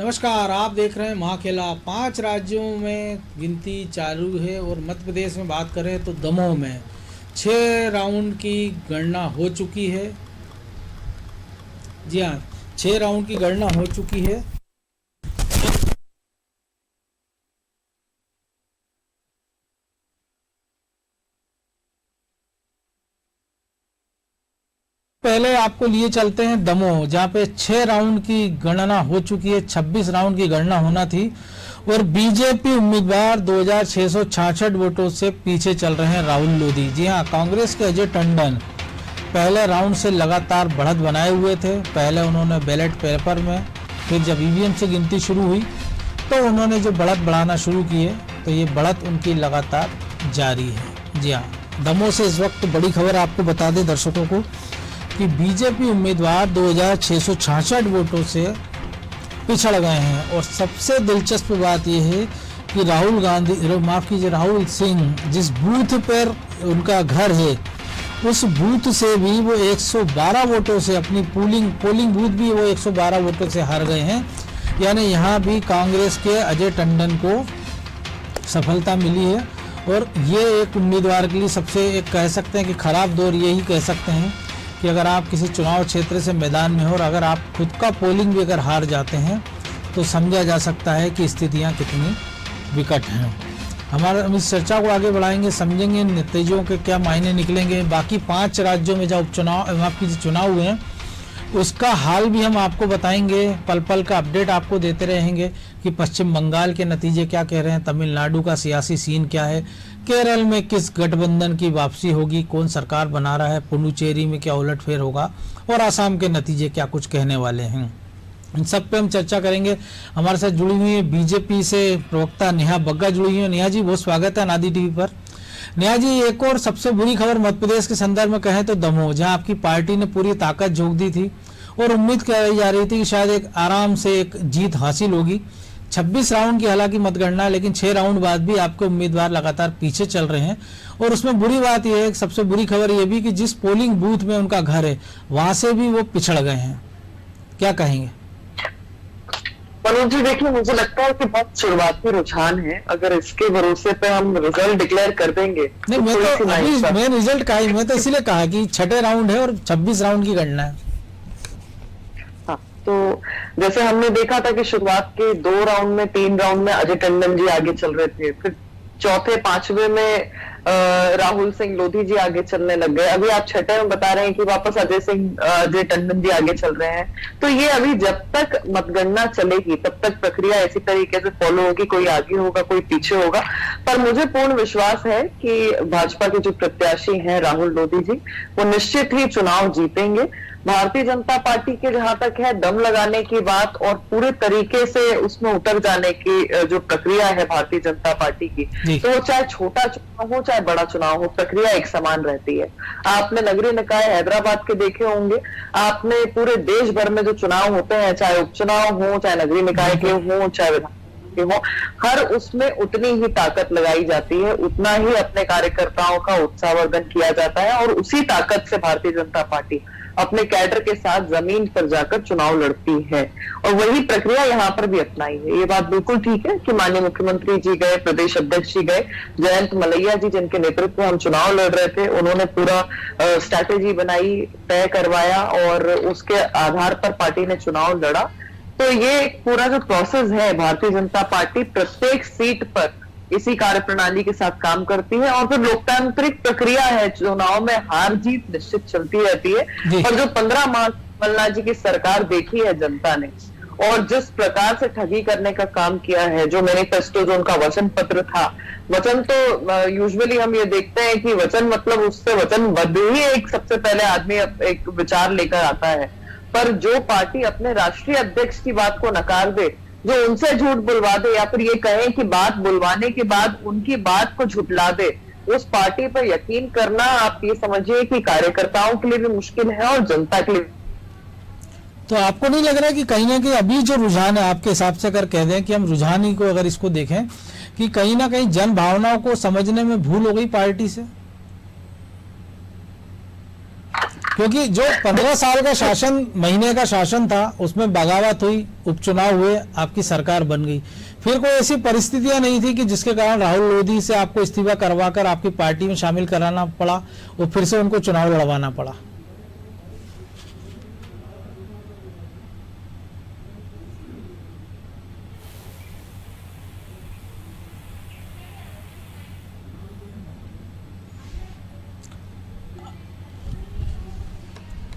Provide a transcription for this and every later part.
नमस्कार, आप देख रहे हैं महाखेला। 5 राज्यों में गिनती चालू है और मध्य प्रदेश में बात करें तो दमोह में 6 राउंड की गणना हो चुकी है। जी हाँ, 6 राउंड की गणना हो चुकी है। पहले आपको लिए चलते हैं दमोह, जहाँ पे 6 राउंड की गणना हो चुकी है। 26 राउंड की गणना होना थी और बीजेपी उम्मीदवार 2666 वोटों से पीछे चल रहे हैं राहुल लोधी। जी हाँ, कांग्रेस के अजय टंडन पहले राउंड से लगातार बढ़त बनाए हुए थे। पहले उन्होंने बैलेट पेपर में, फिर जब ईवीएम से गिनती शुरू हुई तो उन्होंने जो बढ़त बढ़ाना शुरू की है, तो ये बढ़त उनकी लगातार जारी है। जी हाँ, दमोह से इस वक्त बड़ी खबर आपको बता दें दर्शकों को कि बीजेपी उम्मीदवार 2666 वोटों से पिछड़ गए हैं। और सबसे दिलचस्प बात यह है कि राहुल सिंह जिस बूथ पर उनका घर है, उस बूथ से भी वो 112 वोटों से, अपनी पोलिंग बूथ भी वो 112 वोटों से हार गए हैं। यानी यहाँ भी कांग्रेस के अजय टंडन को सफलता मिली है। और ये एक उम्मीदवार के लिए सबसे एक कह सकते हैं कि खराब दौर यही कह सकते हैं कि अगर आप किसी चुनाव क्षेत्र से मैदान में हो और अगर आप खुद का पोलिंग भी अगर हार जाते हैं तो समझा जा सकता है कि स्थितियां कितनी विकट हैं। हम इस चर्चा को आगे बढ़ाएंगे, समझेंगे नतीजों के क्या मायने निकलेंगे। बाकी 5 राज्यों में जो चुनाव हुए हैं उसका हाल भी हम आपको बताएंगे। पल पल का अपडेट आपको देते रहेंगे कि पश्चिम बंगाल के नतीजे क्या कह रहे हैं, तमिलनाडु का सियासी सीन क्या है, केरल में किस गठबंधन की वापसी होगी, कौन सरकार बना रहा है, पुडुचेरी में क्या उलटफेर होगा और आसाम के नतीजे क्या कुछ कहने वाले हैं। इन सब पे हम चर्चा करेंगे। हमारे साथ जुड़ी हुई है बीजेपी से प्रवक्ता नेहा बग्गा जुड़ी हुई है। नेहा जी, बहुत स्वागत है नादी टीवी पर। नेहा जी, एक और सबसे बुरी खबर मध्य प्रदेश के संदर्भ में कहें तो दमोह, जहां आपकी पार्टी ने पूरी ताकत झोंक दी थी और उम्मीद की जा रही थी कि शायद एक आराम से एक जीत हासिल होगी। 26 राउंड की हालांकि मतगणना, लेकिन 6 राउंड बाद भी आपके उम्मीदवार लगातार पीछे चल रहे हैं। और उसमें बुरी बात यह है, सबसे बुरी खबर यह भी कि जिस पोलिंग बूथ में उनका घर है वहां से भी वो पिछड़ गए हैं। क्या कहेंगे? मनोज जी, देखिए, मुझे लगता है कि बहुत शुरुआती रुझान है। अगर इसके भरोसे पे हम रिजल्ट डिक्लेयर कर देंगे नहीं, मैं रिजल्ट कहा, मैं तो इसलिए कहा कि 6ठे राउंड है और 26 राउंड की गणना है। हाँ, तो जैसे हमने देखा था कि शुरुआत के 2 राउंड में, 3 राउंड में अजय टंडन जी आगे चल रहे थे, फिर चौथे 5वें में राहुल सिंह लोधी जी आगे चलने लग गए। अभी आप 6ठे में बता रहे हैं कि वापस अजय टंडन जी आगे चल रहे हैं। तो ये अभी जब तक मतगणना चलेगी तब तक प्रक्रिया इसी तरीके से फॉलो होगी, कोई आगे होगा कोई पीछे होगा। पर मुझे पूर्ण विश्वास है कि भाजपा के जो प्रत्याशी हैं राहुल लोधी जी, वो निश्चित ही चुनाव जीतेंगे। भारतीय जनता पार्टी के जहां तक है दम लगाने की बात और पूरे तरीके से उसमें उतर जाने की जो प्रक्रिया है भारतीय जनता पार्टी की, तो वो चाहे छोटा चुनाव हो चाहे बड़ा चुनाव हो, प्रक्रिया एक समान रहती है। आपने नगरीय निकाय हैदराबाद के देखे होंगे, आपने पूरे देश भर में जो चुनाव होते हैं, चाहे उपचुनाव हो, चाहे नगरीय निकाय के हो, चाहे विधानसभा हो, हर उसमें उतनी ही ताकत लगाई जाती है, उतना ही अपने कार्यकर्ताओं का उत्साहवर्धन किया जाता है और उसी ताकत से भारतीय जनता पार्टी अपने कैडर के साथ जमीन पर जाकर चुनाव लड़ती है। और वही प्रक्रिया यहाँ पर भी अपनाई है। ये बात बिल्कुल ठीक है कि माननीय मुख्यमंत्री जी गए, प्रदेश अध्यक्ष जी गए, जयंत मलैया जी जिनके नेतृत्व में हम चुनाव लड़ रहे थे, उन्होंने पूरा स्ट्रैटेजी बनाई, तय करवाया और उसके आधार पर पार्टी ने चुनाव लड़ा। तो ये पूरा जो प्रोसेस है, भारतीय जनता पार्टी प्रत्येक सीट पर इसी कार्यप्रणाली के साथ काम करती है और फिर लोकतांत्रिक प्रक्रिया है। चुनाव में हार जीत निश्चित चलती रहती है। और जो 15 मार्च कमलनाथ जी की सरकार देखी है जनता ने और जिस प्रकार से ठगी करने का काम किया है, जो मैनिफेस्टो, जो उनका वचन पत्र था, वचन तो यूजुअली हम ये देखते हैं कि वचन मतलब उससे वचनबद्ध ही एक सबसे पहले आदमी एक विचार लेकर आता है। पर जो पार्टी अपने राष्ट्रीय अध्यक्ष की बात को नकार दे, जो उनसे झूठ बुलवा दे या फिर ये कहें कि बात बुलवाने के बाद उनकी बात को झुटला दे, उस पार्टी पर यकीन करना आप ये समझिए कि कार्यकर्ताओं के लिए भी मुश्किल है और जनता के लिए। तो आपको नहीं लग रहा कि कहीं ना कहीं अभी जो रुझान है, आपके हिसाब से अगर कह दें कि हम रुझान ही को अगर इसको देखें कि कहीं ना कहीं जन भावनाओं को समझने में भूल हो गई पार्टी से? क्योंकि जो 15 साल का शासन, महीने का शासन था, उसमें बगावत हुई, उपचुनाव हुए, आपकी सरकार बन गई। फिर कोई ऐसी परिस्थितियां नहीं थी कि जिसके कारण राहुल लोधी से आपको इस्तीफा करवाकर आपकी पार्टी में शामिल कराना पड़ा और फिर से उनको चुनाव लड़वाना पड़ा।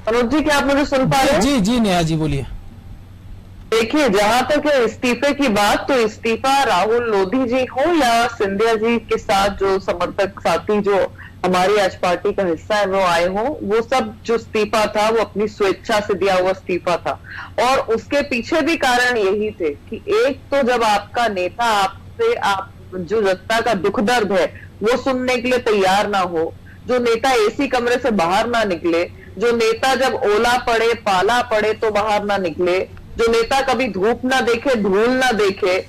मनोज जी, क्या आप मुझे सुन पा रहे हैं? जी जी नेहा जी बोलिए। देखिए, जहां तक है इस्तीफे की बात, तो इस्तीफा राहुल लोधी जी हो या सिंधिया जी के साथ जो समर्थक साथी जो हमारी आज पार्टी का हिस्सा है वो आए हो, वो सब जो इस्तीफा था वो अपनी स्वेच्छा से दिया हुआ इस्तीफा था। और उसके पीछे भी कारण यही थे कि एक तो जब आपका नेता आपसे, आप जो जनता का दुख दर्द है वो सुनने के लिए तैयार ना हो, जो नेता एसी कमरे से बाहर ना निकले, जो नेता जब ओला पड़े पाला पड़े तो बाहर ना निकले, जो नेता कभी धूप ना देखे धूल ना देखे,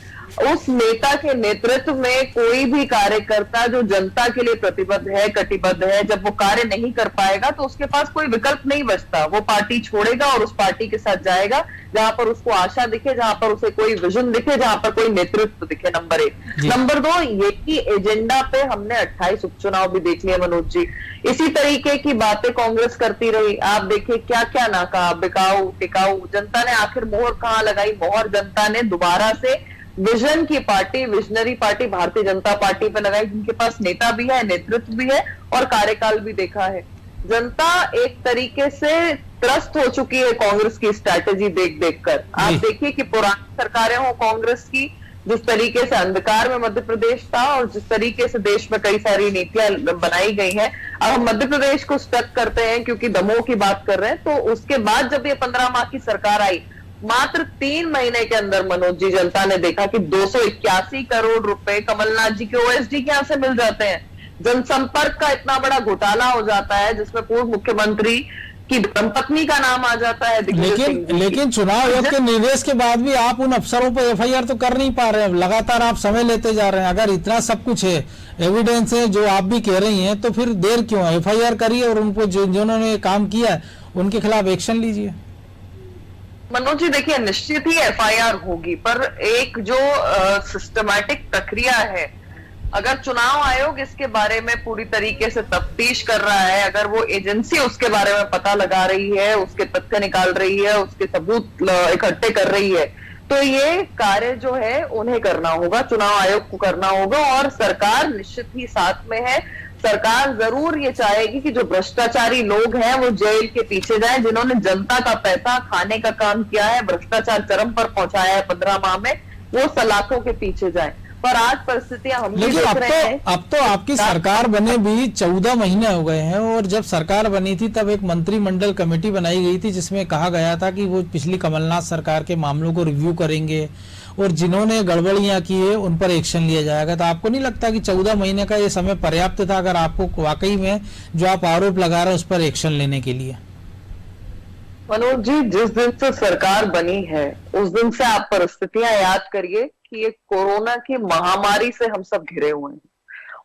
उस नेता के नेतृत्व में कोई भी कार्यकर्ता जो जनता के लिए प्रतिबद्ध है, कटिबद्ध है, जब वो कार्य नहीं कर पाएगा तो उसके पास कोई विकल्प नहीं बचता। वो पार्टी छोड़ेगा और उस पार्टी के साथ जाएगा जहां पर उसको आशा दिखे, जहां पर उसे कोई विजन दिखे, जहां पर कोई नेतृत्व दिखे। नंबर 1। नंबर 2, यही एजेंडा पे हमने 28 उपचुनाव भी देख लिए मनोज जी। इसी तरीके की बातें कांग्रेस करती रही। आप देखिए क्या क्या ना कहा, बिकाऊ टिकाऊ, जनता ने आखिर मोहर कहां लगाई? मोहर जनता ने दोबारा से विजन की party, visionary party Bharatiya Janata party पे लगाई, जिनके पास नेता भी है, नेतृत्व भी है और कार्यकाल भी देखा है। जनता एक तरीके से त्रस्त हो चुकी है कांग्रेस की स्ट्रैटेजी देख देखकर। आप देखिए कि पुरानी सरकारें हो कांग्रेस की, जिस तरीके से अंधकार में मध्य प्रदेश था और जिस तरीके से देश में कई सारी नीतियां बनाई गई हैं, अब हम मध्य प्रदेश को स्टक करते हैं क्योंकि दमोह की बात कर रहे हैं। तो उसके बाद जब ये 15 माह की सरकार आई, मात्र 3 महीने के अंदर मनोज जी जनता ने देखा कि 281 करोड़ रुपए कमलनाथ जी के ओएसडी के यहां से मिल जाते हैं। जनसंपर्क का इतना बड़ा घोटाला हो जाता है जिसमें पूर्व मुख्यमंत्री की धर्मपत्नी का नाम आ जाता है। लेकिन चुनाव आयोग के निर्देश के बाद भी आप उन अफसरों पर एफआईआर तो कर नहीं पा रहे हैं। लगातार आप समय लेते जा रहे हैं। अगर इतना सब कुछ है, एविडेंस है जो आप भी कह रही हैं, तो फिर देर क्यों है? एफआईआर करिए और उनको जिन्होंने काम किया उनके खिलाफ एक्शन लीजिए। मनोज जी देखिए, निश्चित ही एफआईआर होगी, पर एक जो सिस्टमैटिक प्रक्रिया है, अगर चुनाव आयोग इसके बारे में पूरी तरीके से तफ्तीश कर रहा है, अगर वो एजेंसी उसके बारे में पता लगा रही है, उसके तथ्य निकाल रही है, उसके सबूत इकट्ठे कर रही है, तो ये कार्य जो है उन्हें करना होगा, चुनाव आयोग को करना होगा। और सरकार निश्चित ही साथ में है। सरकार जरूर ये चाहेगी कि जो भ्रष्टाचारी लोग हैं वो जेल के पीछे जाएं, जिन्होंने जनता का पैसा खाने का काम किया है, भ्रष्टाचार चरम पर पहुंचाया है 15 माह में, वो सलाखों के पीछे जाएं। पर आज परिस्थितियां हम भी देख रहे हैं। अब तो आपकी सरकार बने भी 14 महीने हो गए हैं, और जब सरकार बनी थी तब एक मंत्रिमंडल कमेटी बनाई गई थी जिसमें कहा गया था कि वो पिछली कमलनाथ सरकार के मामलों को रिव्यू करेंगे और जिन्होंने गड़बड़ियां की है उन पर एक्शन लिया जाएगा। तो आपको नहीं लगता कि 14 महीने का ये समय पर्याप्त था, अगर आपको वाकई में जो आप आरोप लगा रहे हैं उस पर एक्शन लेने के लिए? मनोज जी, जिस दिन से सरकार बनी है उस दिन से आप परिस्थितियां याद करिए कि ये कोरोना की महामारी से हम सब घिरे हुए हैं,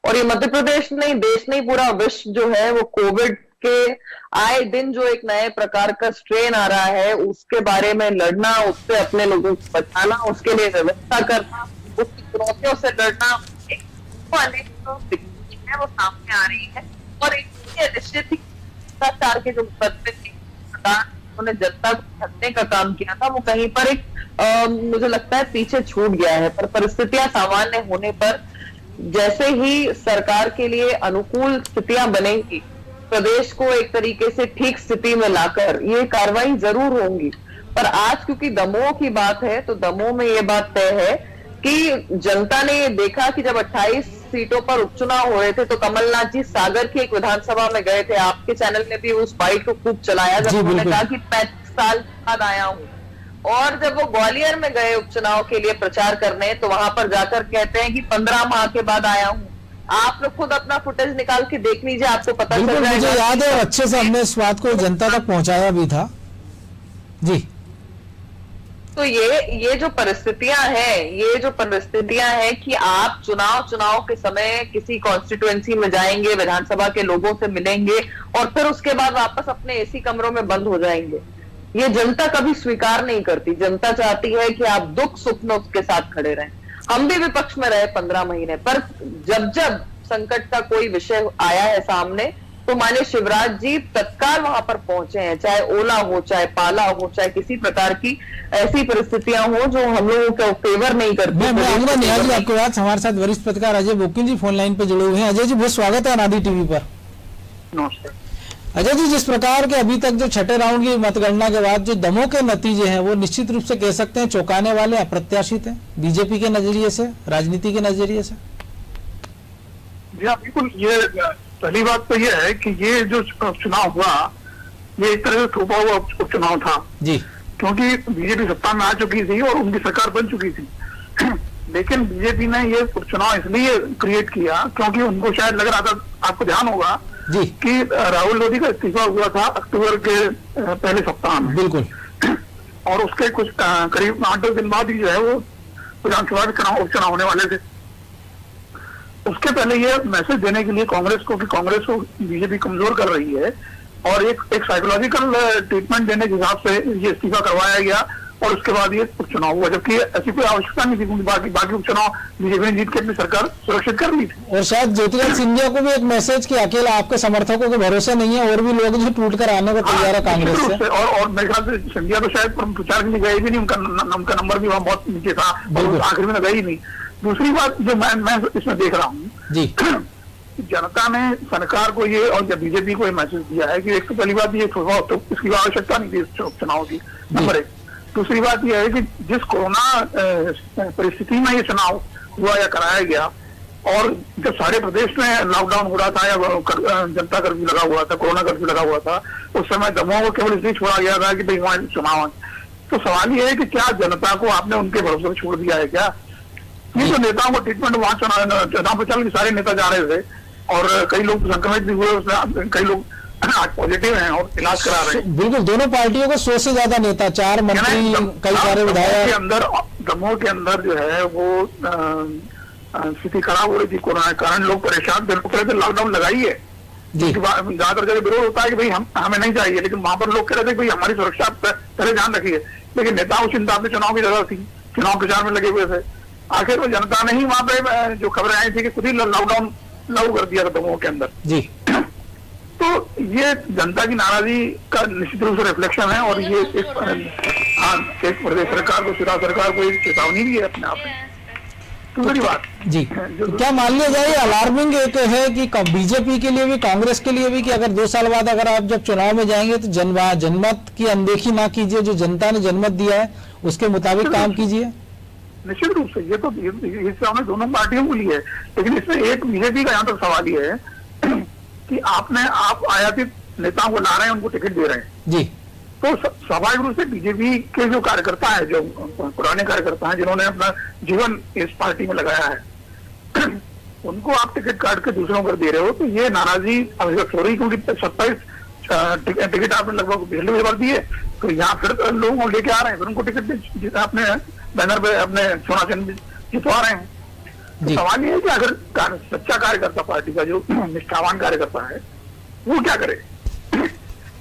और ये मध्य प्रदेश नहीं, देश नहीं, पूरा विश्व जो है वो कोविड के आए दिन जो एक नए प्रकार का स्ट्रेन आ रहा है उसके बारे में लड़ना, उससे अपने लोगों को बचाना, उसके लिए व्यवस्था करना, उसकी चुनौतियों से लड़ना, एक है वो सामने आ रही है। और एक निश्चित ही भ्रष्टाचार के जो उन्होंने जनता को ठगने का काम किया था वो कहीं पर एक मुझे लगता है पीछे छूट गया है। पर परिस्थितियां सामान्य होने पर जैसे ही सरकार के लिए अनुकूल स्थितियां बनेंगी, प्रदेश को एक तरीके से ठीक स्थिति में लाकर ये कार्रवाई जरूर होंगी। पर आज क्योंकि दमोह की बात है तो दमोह में ये बात तय है कि जनता ने ये देखा कि जब 28 सीटों पर उपचुनाव हो रहे थे तो कमलनाथ जी सागर की एक विधानसभा में गए थे। आपके चैनल ने भी उस बाइट को खूब चलाया जब उन्होंने कहा कि 35 साल बाद आया हूं। और जब वो ग्वालियर में गए उपचुनाव के लिए प्रचार करने तो वहां पर जाकर कहते हैं कि 15 माह के बाद आया हूं। आप लोग खुद अपना फुटेज निकाल के देख लीजिए, आपको पता चल जाएगा। मुझे याद है और अच्छे से हमने इस बात को जनता तक पहुंचाया भी था जी। तो ये जो परिस्थितियां हैं कि आप चुनाव के समय किसी कॉन्स्टिट्यूएंसी में जाएंगे, विधानसभा के लोगों से मिलेंगे और फिर उसके बाद वापस अपने एसी कमरों में बंद हो जाएंगे, ये जनता कभी स्वीकार नहीं करती। जनता चाहती है कि आप दुख सुख में उसके साथ खड़े रहें। हम भी विपक्ष में रहे 15 महीने, पर जब जब संकट का कोई विषय आया है सामने तो माननीय शिवराज जी तत्काल वहां पर पहुंचे हैं, चाहे ओला हो, चाहे पाला हो, चाहे किसी प्रकार की ऐसी परिस्थितियां हो जो हम लोगों को फेवर नहीं करती। मैं आऊंगा निहाल जी आपके बाद। हमारे साथ वरिष्ठ पत्रकार अजय बोकिल जी फोन लाइन पे जुड़े हुए हैं। अजय जी बहुत स्वागत है अनादि टीवी पर। नमस्कार अजय जी, जिस प्रकार के अभी तक जो छठे राउंड की मतगणना के बाद जो दमोह के नतीजे हैं वो निश्चित रूप से कह सकते हैं चौंकाने वाले, अप्रत्याशित हैं बीजेपी के नजरिए से, राजनीति के नजरिए से। जी हाँ, बिल्कुल। ये पहली बात तो ये है कि ये जो चुनाव हुआ ये एक तरह से थोपा हुआ उपचुनाव था जी, क्योंकि बीजेपी सत्ता में आ चुकी थी और उनकी सरकार बन चुकी थी। लेकिन बीजेपी ने ये उपचुनाव इसलिए क्रिएट किया क्योंकि उनको शायद लग रहा था, आपको ध्यान होगा जी कि राहुल गांधी का इस्तीफा हुआ था अक्टूबर के पहले सप्ताह में, बिल्कुल, और उसके कुछ करीब 8-10 दिन बाद ही जो है वो विधानसभा के उपचुनाव होने वाले थे। उसके पहले ये मैसेज देने के लिए कांग्रेस को कि कांग्रेस को बीजेपी कमजोर कर रही है और एक साइकोलॉजिकल ट्रीटमेंट देने के हिसाब से ये इस्तीफा करवाया गया और उसके बाद ये उपचुनाव हुआ, जबकि ऐसी कोई आवश्यकता नहीं थी क्योंकि बाकी उपचुनाव बीजेपी ने जीत के अपनी सरकार सुरक्षित कर ली थी। और शायद ज्योतिरादित्य सिंधिया को भी एक मैसेज कि अकेला आपके समर्थकों के भरोसे नहीं है, और भी लोग जो टूट कर आने को तैयार है कांग्रेस से। और मेरे ख्याल से सिंधिया तो शायद प्रचार के लिए गए भी नहीं, उनका नंबर भी वहाँ बहुत नीचे था, आखिर में गए ही नहीं। दूसरी बात जो मैं इसमें देख रहा हूँ जी, जनता ने सरकार को ये और जब बीजेपी को ये मैसेज दिया है कि एक तो पहली बात ये तो इसकी आवश्यकता नहीं थी इस चुनाव की, नंबर एक। दूसरी बात यह है कि जिस कोरोना परिस्थिति में ये चुनाव हुआ या कराया गया और जब सारे प्रदेश में लॉकडाउन हो रहा था या जनता कर्फ्यू लगा हुआ था, कोरोना कर्फ्यू लगा हुआ था, उस समय दमोह को केवल इसलिए छोड़ा गया था कि भाई वहां चुनाव है। तो सवाल ये है कि क्या जनता को आपने उनके भरोसे पर छोड़ दिया है क्या? ये जो नेताओं को ट्रीटमेंट वहां चुनाव प्रचार के सारे नेता जा रहे थे और कई लोग संक्रमित भी हुए, उसमें कई लोग आज पॉजिटिव हैं और इलाज करा रहे हैं। बिल्कुल, दोनों पार्टियों को 100 से ज्यादा नेता, 4 मंत्री, कई सारे विधायक। दमोह के अंदर जो है वो स्थिति खराब हो रही थी कोरोना के कारण, लोग परेशान थे, लोग कह रहे थे लॉकडाउन लगाइए। ज्यादातर जगह विरोध होता है कि भाई हमें नहीं चाहिए, लेकिन वहां पर लोग कह रहे थे भाई हमारी सुरक्षा पहले ध्यान रखिए। लेकिन नेताओं की चिंता में चुनाव की जगह थी, चुनाव प्रचार में लगे हुए थे। आखिर वो जनता ने ही वहां पे जो खबरें आई थी कि खुद ही लॉकडाउन लागू कर दिया था दमोह के अंदर जी। तो ये जनता की नाराजगी का निश्चित रूप से रिफ्लेक्शन है और ये एक प्रदेश सरकार को, चुनाव सरकार को एक चेतावनी भी है अपने आप में। दूसरी बात जी, क्या मान लिया जाए अलार्मिंग एक है कि बीजेपी के लिए भी, कांग्रेस के लिए भी, कि अगर 2 साल बाद अगर आप जब चुनाव में जाएंगे तो जनमत की अनदेखी ना कीजिए, जो जनता ने जनमत दिया है उसके मुताबिक काम कीजिए। निश्चित रूप से ये तो हमने दोनों पार्टियों को लिए है, लेकिन इसमें एक बीजेपी का यहाँ तक सवाल ये है कि आप आयातित नेताओं को ला रहे हैं, उनको टिकट दे रहे हैं जी। तो स्वाभाविक रूप से बीजेपी के जो कार्यकर्ता है, जो पुराने कार्यकर्ता हैं जिन्होंने अपना जीवन इस पार्टी में लगाया है, उनको आप टिकट काट के दूसरों को दे रहे हो, तो ये नाराजगी अभिव्यक्त हो रही, क्योंकि 27 टिकट आपने लगभग पिछले बार दिए, तो यहाँ फिर लोगों को लेके आ रहे हैं, फिर उनको टिकट अपने बैनर पे अपने चुनाव चिन्ह जितवा रहे हैं। तो सवाल ये है कि अगर सच्चा कार्यकर्ता पार्टी का जो निष्ठावान कार्यकर्ता है वो क्या करे?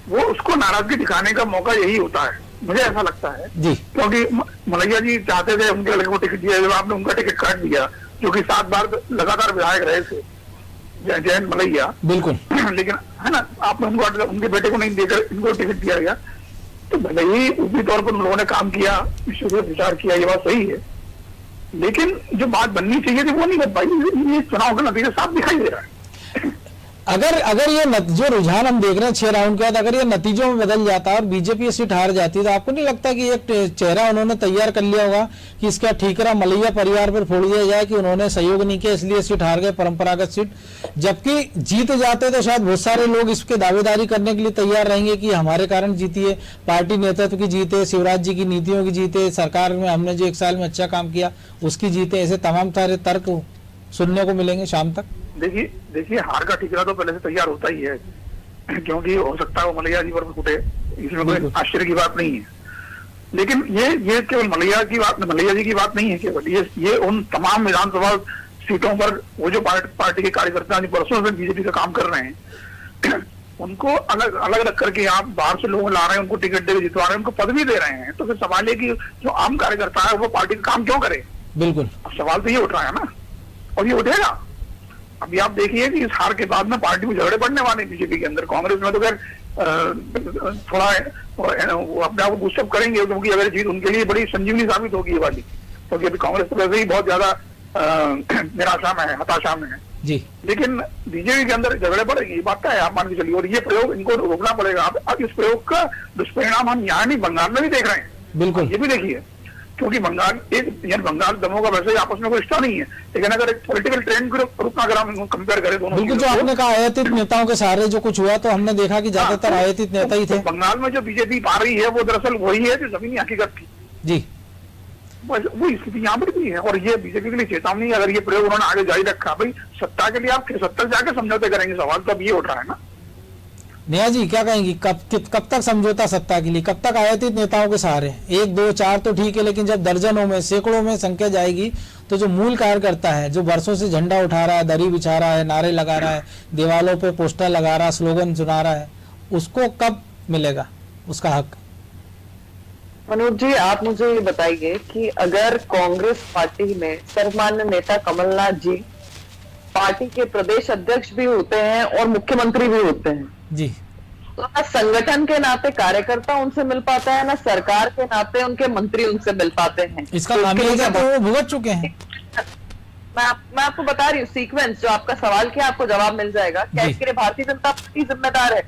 वो उसको नाराजगी दिखाने का मौका यही होता है, मुझे ऐसा लगता है जी। क्योंकि मलैया जी चाहते थे उनके लड़के को टिकट दिया, जब आपने उनका टिकट काट दिया, जो कि 7 बार लगातार विधायक रहे थे जयंत मलैया, बिल्कुल लेकिन है ना, आपने उनके बेटे को नहीं देकर इनको टिकट दिया गया, तो भले ही ऊपरी तौर पर उन लोगों ने काम किया, विचार किया, ये बात सही है, लेकिन जो बात बननी चाहिए थी वो नहीं बन पाई। ये चुनाव का नतीजा साफ दिखाई दे रहा है। अगर ये जो रुझान हम देख रहे हैं 6 राउंड के बाद, अगर ये नतीजों में बदल जाता है और बीजेपी सीट हार जाती है, तो आपको नहीं लगता कि एक चेहरा उन्होंने तैयार कर लिया होगा कि इसका ठीकरा मलैया परिवार पर फोड़ दिया जाए कि उन्होंने सहयोग नहीं किया इसलिए सीट हार गए, परंपरागत सीट? जबकि जीत जाते तो शायद बहुत सारे लोग इसके दावेदारी करने के लिए तैयार रहेंगे कि हमारे कारण जीती है, पार्टी नेतृत्व की जीत है, शिवराज जी की नीतियों की जीत है, सरकार में हमने जो 1 साल में अच्छा काम किया उसकी जीत है। ऐसे तमाम सारे तर्क सुनने को मिलेंगे शाम तक। देखिए हार का ठीकरा तो पहले से तैयार होता ही है, क्योंकि हो सकता है वो मलैया जी पर फूटे, इसमें कोई आश्चर्य की बात नहीं है। लेकिन ये केवल मलैया जी की बात नहीं है, केवल ये उन तमाम विधानसभा सीटों पर वो जो पार्टी के कार्यकर्ता हैं जो बरसों से बीजेपी का काम कर रहे हैं उनको अलग अलग रख करके आप बाहर से लोग ला रहे हैं, उनको टिकट देकर जितवा रहे हैं, उनको पद भी दे रहे हैं। तो फिर सवाल है कि जो आम कार्यकर्ता है वो पार्टी का काम क्यों करे? बिल्कुल, अब सवाल तो ये उठ रहा है ना, और ये उठेगा। अभी आप देखिए कि इस हार के बाद में पार्टी में झगड़े बढ़ने वाले बीजेपी के अंदर। कांग्रेस में तो खैर थोड़ा वो अपने आप को बूस्टअप करेंगे, क्योंकि अगर जीत उनके लिए बड़ी संजीवनी साबित होगी ये वाली, क्योंकि अभी कांग्रेस तो वैसे ही बहुत ज्यादा निराशा में है, हताशा में है जी। लेकिन बीजेपी के अंदर झगड़े बढ़ेंगे, ये बात है, आप मान के चलिए। और ये प्रयोग इनको रोकना पड़ेगा। अब इस प्रयोग का दुष्परिणाम हम यहाँ नहीं, बंगाल में भी देख रहे हैं। बिल्कुल, ये भी देखिए, क्योंकि बंगाल दमों का वैसे ही आपस में कोई रिश्ता नहीं है, लेकिन अगर एक पॉलिटिकल ट्रेंड के रूप में अगर हम कंपेयर करें दोनों, बिल्कुल, जो आपने कहा आयातित नेताओं के सहारे जो कुछ हुआ, तो हमने देखा कि ज्यादातर आयातित नेता ही थे। बंगाल में जो बीजेपी पा रही है वो दरअसल वही है जो जमीनी हकीकत थी जी। वो स्थिति यहाँ पर भी है। और ये बीजेपी के लिए चेतावनी, अगर ये प्रयोग उन्होंने आगे जारी रखा, भाई सत्ता के लिए आप सत्ता जाके समझौते करेंगे, सवाल तो अब ये उठ रहा है ना। नेहा जी क्या कहेंगी, कब तक समझौता सत्ता के लिए, कब तक आयातित नेताओं के सहारे? 1 2 4 तो ठीक है, लेकिन जब दर्जनों में सैकड़ों में संख्या जाएगी तो जो मूल कार्यकर्ता है, जो बरसों से झंडा उठा रहा है, दरी बिछा रहा है, नारे लगा रहा है, दीवारों पे पोस्टर लगा रहा है, स्लोगन सुना रहा है, उसको कब मिलेगा उसका हक? मनोज जी, आप मुझे ये बताइए कि अगर कांग्रेस पार्टी में सर्वमान्य नेता कमलनाथ जी पार्टी के प्रदेश अध्यक्ष भी होते हैं और मुख्यमंत्री भी होते हैं जी, तो ना संगठन के नाते कार्यकर्ता उनसे मिल पाता है, ना सरकार के नाते उनके मंत्री उनसे मिल पाते हैं। इसका खामियाजा तो वो भुगत चुके हैं। मैं आपको बता रही हूँ सीक्वेंस, जो आपका सवाल किया आपको जवाब मिल जाएगा। क्या इसके लिए भारतीय जनता पार्टी जिम्मेदार है?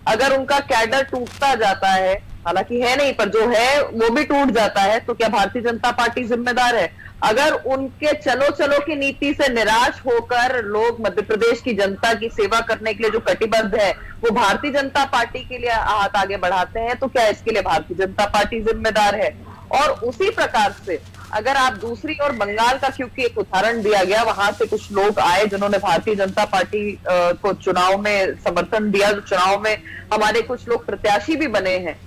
अगर उनका कैडर टूटता जाता है, हालांकि है नहीं पर जो है वो भी टूट जाता है, तो क्या भारतीय जनता पार्टी जिम्मेदार है? अगर उनके चलो चलो की नीति से निराश होकर लोग मध्य प्रदेश की जनता की सेवा करने के लिए जो कटिबद्ध है वो भारतीय जनता पार्टी के लिए हाथ आगे बढ़ाते हैं, तो क्या इसके लिए भारतीय जनता पार्टी जिम्मेदार है? और उसी प्रकार से अगर आप दूसरी ओर बंगाल का, क्योंकि एक उदाहरण दिया गया, वहां से कुछ लोग आए जिन्होंने भारतीय जनता पार्टी को चुनाव में समर्थन दिया, चुनाव में हमारे कुछ लोग प्रत्याशी भी बने हैं।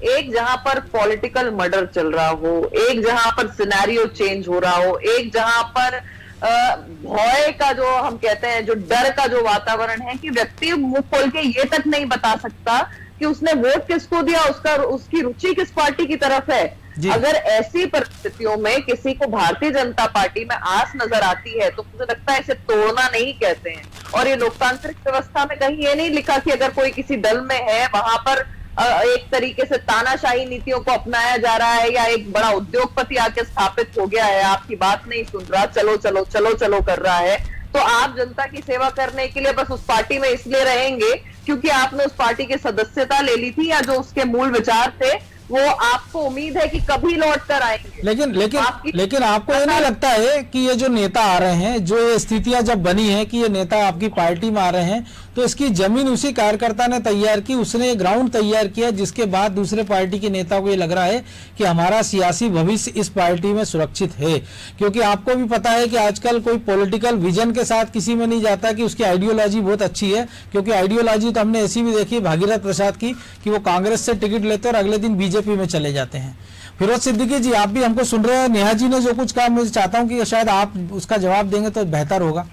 एक जहां पर पॉलिटिकल मर्डर चल रहा हो, एक जहां पर सिनेरियो चेंज हो रहा हो, एक जहां पर भय का जो हम कहते हैं, जो डर का जो वातावरण है कि व्यक्ति मुंह खोल के ये तक नहीं बता सकता कि उसने वोट किसको दिया, उसकी रुचि किस पार्टी की तरफ है। अगर ऐसी परिस्थितियों में किसी को भारतीय जनता पार्टी में आस नजर आती है तो मुझे लगता है इसे तोड़ना नहीं कहते हैं। और ये लोकतांत्रिक व्यवस्था में कहीं ये नहीं लिखा कि अगर कोई किसी दल में है वहां पर एक तरीके से तानाशाही नीतियों को अपनाया जा रहा है, या एक बड़ा उद्योगपति आके स्थापित हो गया है, आपकी बात नहीं सुन रहा, चलो चलो चलो चलो कर रहा है, तो आप जनता की सेवा करने के लिए बस उस पार्टी में इसलिए रहेंगे क्योंकि आपने उस पार्टी की सदस्यता ले ली थी, या जो उसके मूल विचार थे वो आपको उम्मीद है कि कभी लौट कर आएंगे। लेकिन आपको ये नहीं लगता है कि ये जो नेता आ रहे हैं, जो ये स्थितियां जब बनी है कि ये नेता आपकी पार्टी में आ रहे हैं, तो इसकी जमीन उसी कार्यकर्ता ने तैयार की, उसने ग्राउंड तैयार किया, जिसके बाद दूसरे पार्टी के नेता को ये लग रहा है कि हमारा सियासी भविष्य इस पार्टी में सुरक्षित है। क्योंकि आपको भी पता है कि आजकल कोई पॉलिटिकल विजन के साथ किसी में नहीं जाता कि उसकी आइडियोलॉजी बहुत अच्छी है, क्योंकि आइडियोलॉजी तो हमने ऐसी भी देखी भागीरथ प्रसाद की कि वो कांग्रेस से टिकट लेते और अगले दिन बीजेपी में चले जाते हैं। फिरोज सिद्दीकी जी, आप भी हमको सुन रहे हैं, नेहा जी ने जो कुछ कहा, मैं चाहता हूं कि शायद आप उसका जवाब देंगे तो बेहतर होगा।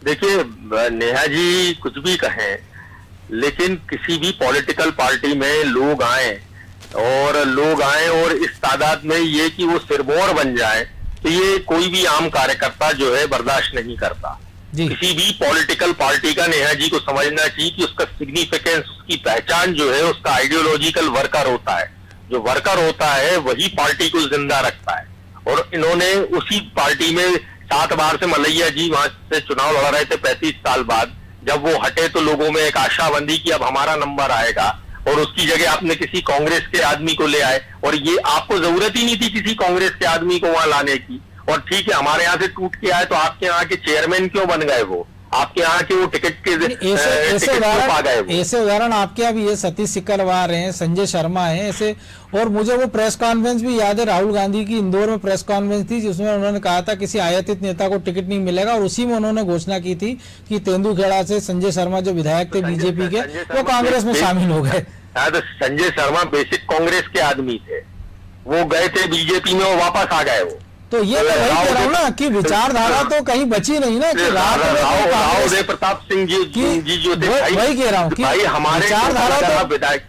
देखिए, नेहा जी कुछ भी कहें, लेकिन किसी भी पॉलिटिकल पार्टी में लोग आए और इस तादाद में ये कि वो सिरमौर बन जाए, तो ये कोई भी आम कार्यकर्ता जो है बर्दाश्त नहीं करता। किसी भी पॉलिटिकल पार्टी का नेहा जी को समझना चाहिए कि उसका सिग्निफिकेंस, उसकी पहचान जो है उसका आइडियोलॉजिकल वर्कर होता है। जो वर्कर होता है वही पार्टी को जिंदा रखता है। और इन्होंने उसी पार्टी में 7 बार से मलैया जी वहां से चुनाव लड़ रहे थे 35 साल बाद। जब वो हटे तो लोगों में एक आशा बंधी कि अब हमारा नंबर आएगा, और उसकी जगह आपने किसी कांग्रेस के आदमी को ले आए, और ये आपको जरूरत ही नहीं थी किसी कांग्रेस के आदमी को वहां लाने की। और ठीक है, हमारे यहाँ से टूट के आए तो आपके यहाँ के चेयरमैन क्यों बन गए? वो आपके यहाँ के वो टिकट के ऐसे उदाहरण आपके यहाँ भी है, सतीश सिकरवार हैं, संजय शर्मा हैं, ऐसे। और मुझे वो प्रेस कॉन्फ्रेंस भी याद है, राहुल गांधी की इंदौर में प्रेस कॉन्फ्रेंस थी जिसमें उन्होंने कहा था किसी आयातित नेता को टिकट नहीं मिलेगा, और उसी में उन्होंने घोषणा की थी कि तेंदुखेड़ा से संजय शर्मा जो विधायक थे बीजेपी के, वो कांग्रेस में शामिल हो गए। तो संजय शर्मा बेसिक कांग्रेस के आदमी थे, वो गए थे बीजेपी में, वो वापस आ गए। वो तो ये मैं वही कह रहा हूँ ना कि विचारधारा तो कहीं बची नहीं ना कि राव प्रताप सिंह जी जो थे, वही कह रहा हूँ कि भाई हमारे विचारधारा तो विधायक,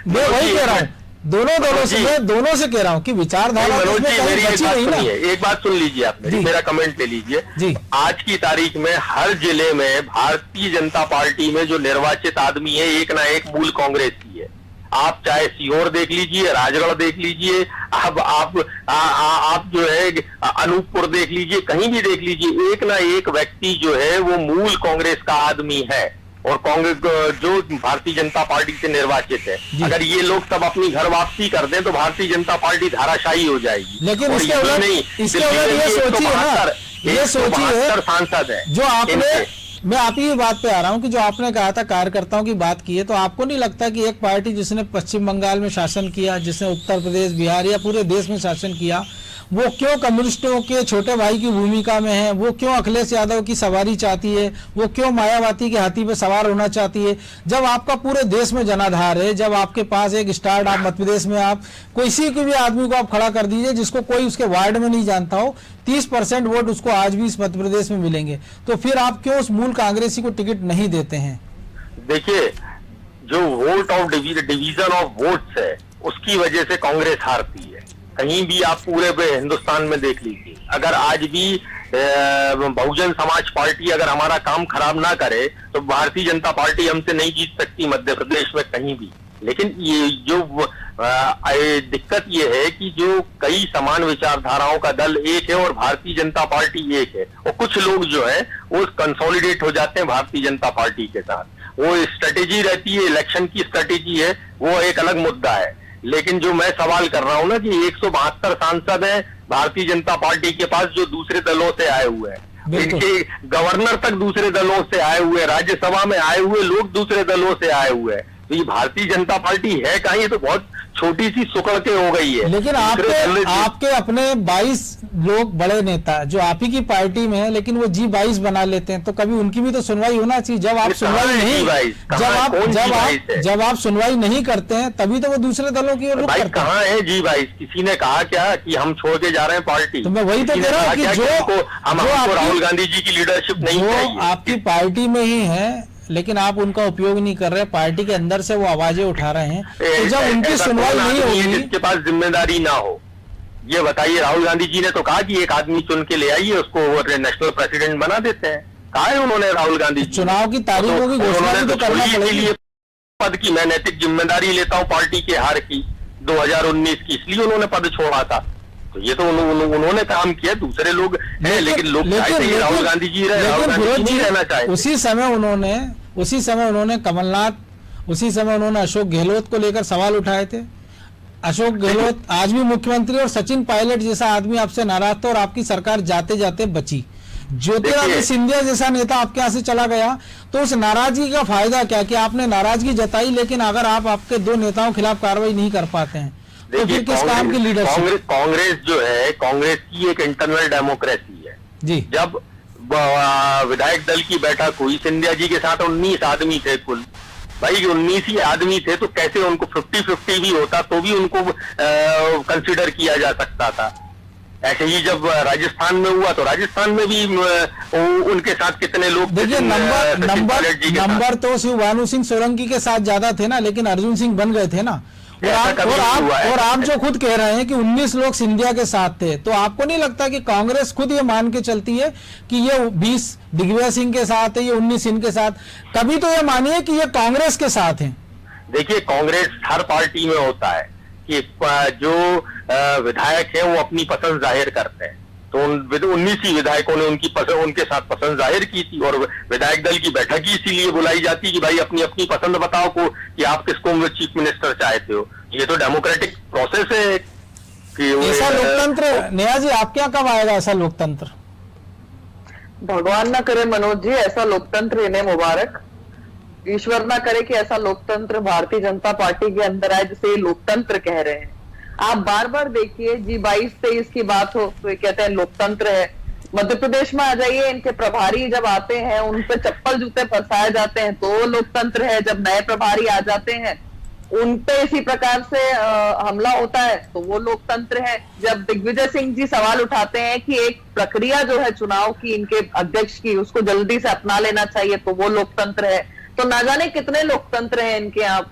मैं वही कह रहा हूँ, दोनों से कह रहा हूँ कि विचारधारा मनोज जी मेरी एक बात सुनिए, एक बात सुन लीजिए आप, मेरा कमेंट ले लीजिए जी। आज की तारीख में हर जिले में भारतीय जनता पार्टी में जो निर्वाचित आदमी है एक ना एक मूल कांग्रेस की है। आप चाहे सीहोर देख लीजिए, राजगढ़ देख लीजिए, आप जो है अनूपपुर देख लीजिए, कहीं भी देख लीजिए, एक ना एक व्यक्ति जो है वो मूल कांग्रेस का आदमी है और कांग्रेस जो भारतीय जनता पार्टी से निर्वाचित है। अगर ये लोग सब अपनी घर वापसी कर दें तो भारतीय जनता पार्टी धाराशायी हो जाएगी। लेकिन इसके उलट ये सोचिए सांसद है जो आपने, मैं आप ही बात पे आ रहा हूँ कि जो आपने कहा था कार्यकर्ताओं की बात की है, तो आपको नहीं लगता कि एक पार्टी जिसने पश्चिम बंगाल में शासन किया, जिसने उत्तर प्रदेश, बिहार या पूरे देश में शासन किया, वो क्यों कम्युनिस्टों के छोटे भाई की भूमिका में है? वो क्यों अखिलेश यादव की सवारी चाहती है? वो क्यों मायावती के हाथी पे सवार होना चाहती है? जब आपका पूरे देश में जनाधार है, जब आपके पास एक स्टार्ट, आप मध्य प्रदेश में आप किसी भी आदमी को आप खड़ा कर दीजिए जिसको कोई उसके वार्ड में नहीं जानता हो, 30% वोट उसको आज भी इस मध्य प्रदेश में मिलेंगे, तो फिर आप क्यों उस मूल कांग्रेसी को टिकट नहीं देते हैं? देखिए, जो vote of division of votes है उसकी वजह से कांग्रेस हारती है। कहीं भी आप पूरे हिंदुस्तान में देख लीजिए, अगर आज भी बहुजन समाज पार्टी अगर हमारा काम खराब ना करे तो भारतीय जनता पार्टी हमसे नहीं जीत सकती मध्य प्रदेश में कहीं भी। लेकिन ये जो दिक्कत ये है कि जो कई समान विचारधाराओं का दल एक है और भारतीय जनता पार्टी एक है, और कुछ लोग जो है वो कंसोलिडेट हो जाते हैं भारतीय जनता पार्टी के साथ। वो स्ट्रेटेजी रहती है, इलेक्शन की स्ट्रेटेजी है, वो एक अलग मुद्दा है। लेकिन जो मैं सवाल कर रहा हूं ना कि 172 सांसद हैं भारतीय जनता पार्टी के पास जो दूसरे दलों से आए हुए हैं, इनके गवर्नर तक दूसरे दलों से आए हुए, राज्यसभा में आए हुए लोग दूसरे दलों से आए हुए हैं, तो ये भारतीय जनता पार्टी है कहीं? ये तो बहुत छोटी सी सुकड़ के हो गई है। लेकिन आपके अपने 22 लोग बड़े नेता जो आप ही की पार्टी में है, लेकिन वो G22 बना लेते हैं, तो कभी उनकी भी तो सुनवाई होना चाहिए। जब आप सुनवाई नहीं, जब आप सुनवाई नहीं करते हैं तभी तो वो दूसरे दलों की ओर रुख करते हैं। कहाँ है G22? किसी ने कहा क्या कि हम छोड़ के जा रहे हैं पार्टी? तो मैं वही तो कह रहा हूँ कि जो राहुल गांधी जी की लीडरशिप नहीं चाहिए, आपकी पार्टी में ही है, लेकिन आप उनका उपयोग नहीं कर रहे, पार्टी के अंदर से वो आवाजें उठा रहे हैं, तो जब उनकी सुनवाई नहीं होगी, जिसके पास जिम्मेदारी ना हो, ये बताइए। राहुल गांधी जी ने तो कहा कि एक आदमी चुन के ले आइए, उसको नेशनल प्रेसिडेंट बना देते हैं। कहा है उन्होंने राहुल गांधी जी? चुनाव की तारीखों की घोषणा तो करना पड़ेगी। पद की मैं नैतिक जिम्मेदारी लेता हूँ पार्टी के हार की 2019 की, इसलिए उन्होंने पद छोड़ा था। तो ये तो उन्होंने काम किया, दूसरे लोग हैं, लेकिन लोग चाहते हैं राहुल गांधी जी रहे, राहुल गांधी जी नहीं रहना चाहते। उसी समय उन्होंने कमलनाथ, उसी समय उन्होंने अशोक गहलोत को लेकर सवाल उठाए थे। अशोक गहलोत आज भी मुख्यमंत्री, और सचिन पायलट जैसा आदमी आपसे नाराज था और आपकी सरकार जाते जाते बची। ज्योतिरादित्य सिंधिया जैसा नेता आपके यहाँ से चला गया, तो उस नाराजगी का फायदा क्या कि आपने नाराजगी जताई, लेकिन अगर आप आपके दो नेताओं के खिलाफ कार्रवाई नहीं कर पाते हैं तो फिर किस काम की लीडरशिप? कांग्रेस जो है, कांग्रेस की एक इंटरनल डेमोक्रेसी है जी। जब विधायक दल की बैठक हुई, सिंधिया जी के साथ 19 आदमी थे कुल। भाई 19 ही आदमी थे, तो कैसे उनको 50-50 भी होता तो भी उनको कंसिडर किया जा सकता था। ऐसे ही जब राजस्थान में हुआ तो राजस्थान में भी उनके साथ कितने लोग, देखिए नंबर तो शिव भानु सिंह सोलंकी के साथ ज्यादा थे ना, लेकिन अर्जुन सिंह बन गए थे ना। और आप जो खुद कह रहे हैं कि 19 लोग सिंधिया के साथ थे, तो आपको नहीं लगता कि कांग्रेस खुद ये मान के चलती है कि ये 20 दिग्विजय सिंह के साथ है, ये 19 इनके साथ? कभी तो ये मानिए कि ये कांग्रेस के साथ है। देखिए, कांग्रेस हर पार्टी में होता है कि जो विधायक है वो अपनी पसंद जाहिर करते हैं, तो 19 ही विधायकों ने उनके साथ पसंद जाहिर की थी, और विधायक दल की बैठक ही इसीलिए बुलाई जाती कि भाई अपनी अपनी पसंद बताओ को कि आप किसको चीफ मिनिस्टर चाहते हो। ये तो डेमोक्रेटिक प्रोसेस है कि ऐसा लोकतंत्र। नेहा जी, आपके यहाँ कब आएगा ऐसा लोकतंत्र? भगवान ना करे मनोज जी, ऐसा लोकतंत्र इन्हें मुबारक। ईश्वर ना करे कि ऐसा लोकतंत्र भारतीय जनता पार्टी के अंदर आए जिसे लोकतंत्र कह रहे हैं। आप बार बार देखिए, G22-23 की बात हो तो ये कहते हैं लोकतंत्र है। मध्य प्रदेश में आ जाइए, इनके प्रभारी जब आते हैं उन पे चप्पल जूते फंसाए जाते हैं तो लोकतंत्र है। जब नए प्रभारी आ जाते हैं उन पे इसी प्रकार से हमला होता है तो वो लोकतंत्र है। जब दिग्विजय सिंह जी सवाल उठाते हैं कि एक प्रक्रिया जो है चुनाव की इनके अध्यक्ष की उसको जल्दी से अपना लेना चाहिए तो वो लोकतंत्र है। तो ना जाने कितने लोकतंत्र हैं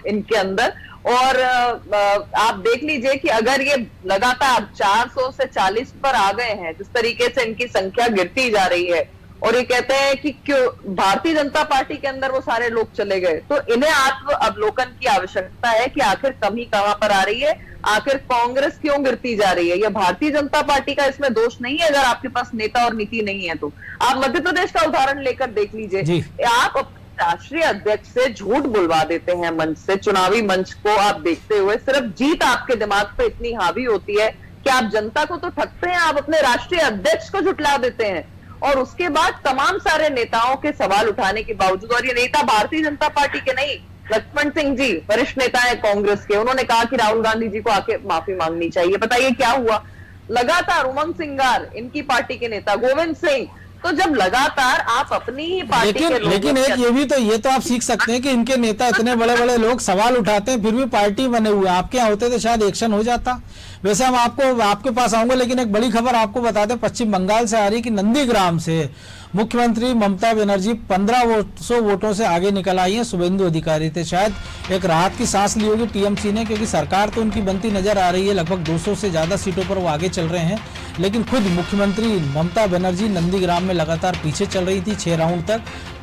इनके अंदर। और आप देख लीजिए कि अगर ये लगातार 400 से 40 पर आ गए हैं, जिस तरीके से इनकी संख्या गिरती जा रही है, और ये कहते हैं कि क्यों भारतीय जनता पार्टी के अंदर वो सारे लोग चले गए, तो इन्हें आत्म अवलोकन की आवश्यकता है कि आखिर कमी कहां पर आ रही है, आखिर कांग्रेस क्यों गिरती जा रही है। यह भारतीय जनता पार्टी का इसमें दोष नहीं है। अगर आपके पास नेता और नीति नहीं है तो आप मध्य प्रदेश का उदाहरण लेकर देख लीजिए। आप अपने राष्ट्रीय अध्यक्ष से झूठ बुलवा देते हैं मंच से, चुनावी मंच को आप देखते हुए सिर्फ जीत आपके दिमाग पे इतनी हावी होती है कि आप जनता को तो ठगते हैं, आप अपने राष्ट्रीय अध्यक्ष को झुठला देते हैं। और उसके बाद तमाम सारे नेताओं के सवाल उठाने के बावजूद, और ये नेता भारतीय जनता पार्टी के नहीं, लक्ष्मण सिंह जी वरिष्ठ नेता है कांग्रेस के, उन्होंने कहा कि राहुल गांधी जी को आके माफी मांगनी चाहिए। बताइए क्या हुआ? लगातार उमंग सिंगार इनकी पार्टी के नेता, गोविंद सिंह। तो जब लगातार आप अपनी ही पार्टी के लोगों लेकिन एक ये तो आप सीख सकते हैं कि इनके नेता इतने बड़े बड़े लोग सवाल उठाते हैं फिर भी पार्टी बने हुए। आपके यहाँ होते तो शायद एक्शन हो जाता। वैसे हम आपके पास आऊंगे, लेकिन एक बड़ी खबर आपको बता दें, पश्चिम बंगाल से आ रही कि नंदीग्राम से मुख्यमंत्री ममता बनर्जी 1500 वोटों से आगे निकल आई हैं। शुभेंदु अधिकारी थे, शायद एक राहत की सांस ली होगी टीएमसी ने, क्योंकि सरकार तो उनकी बनती नजर आ रही है, लगभग 200 से ज्यादा सीटों पर वो आगे चल रहे हैं। लेकिन खुद मुख्यमंत्री ममता बनर्जी नंदीग्राम में लगातार पीछे चल रही थी 6 राउंड तक।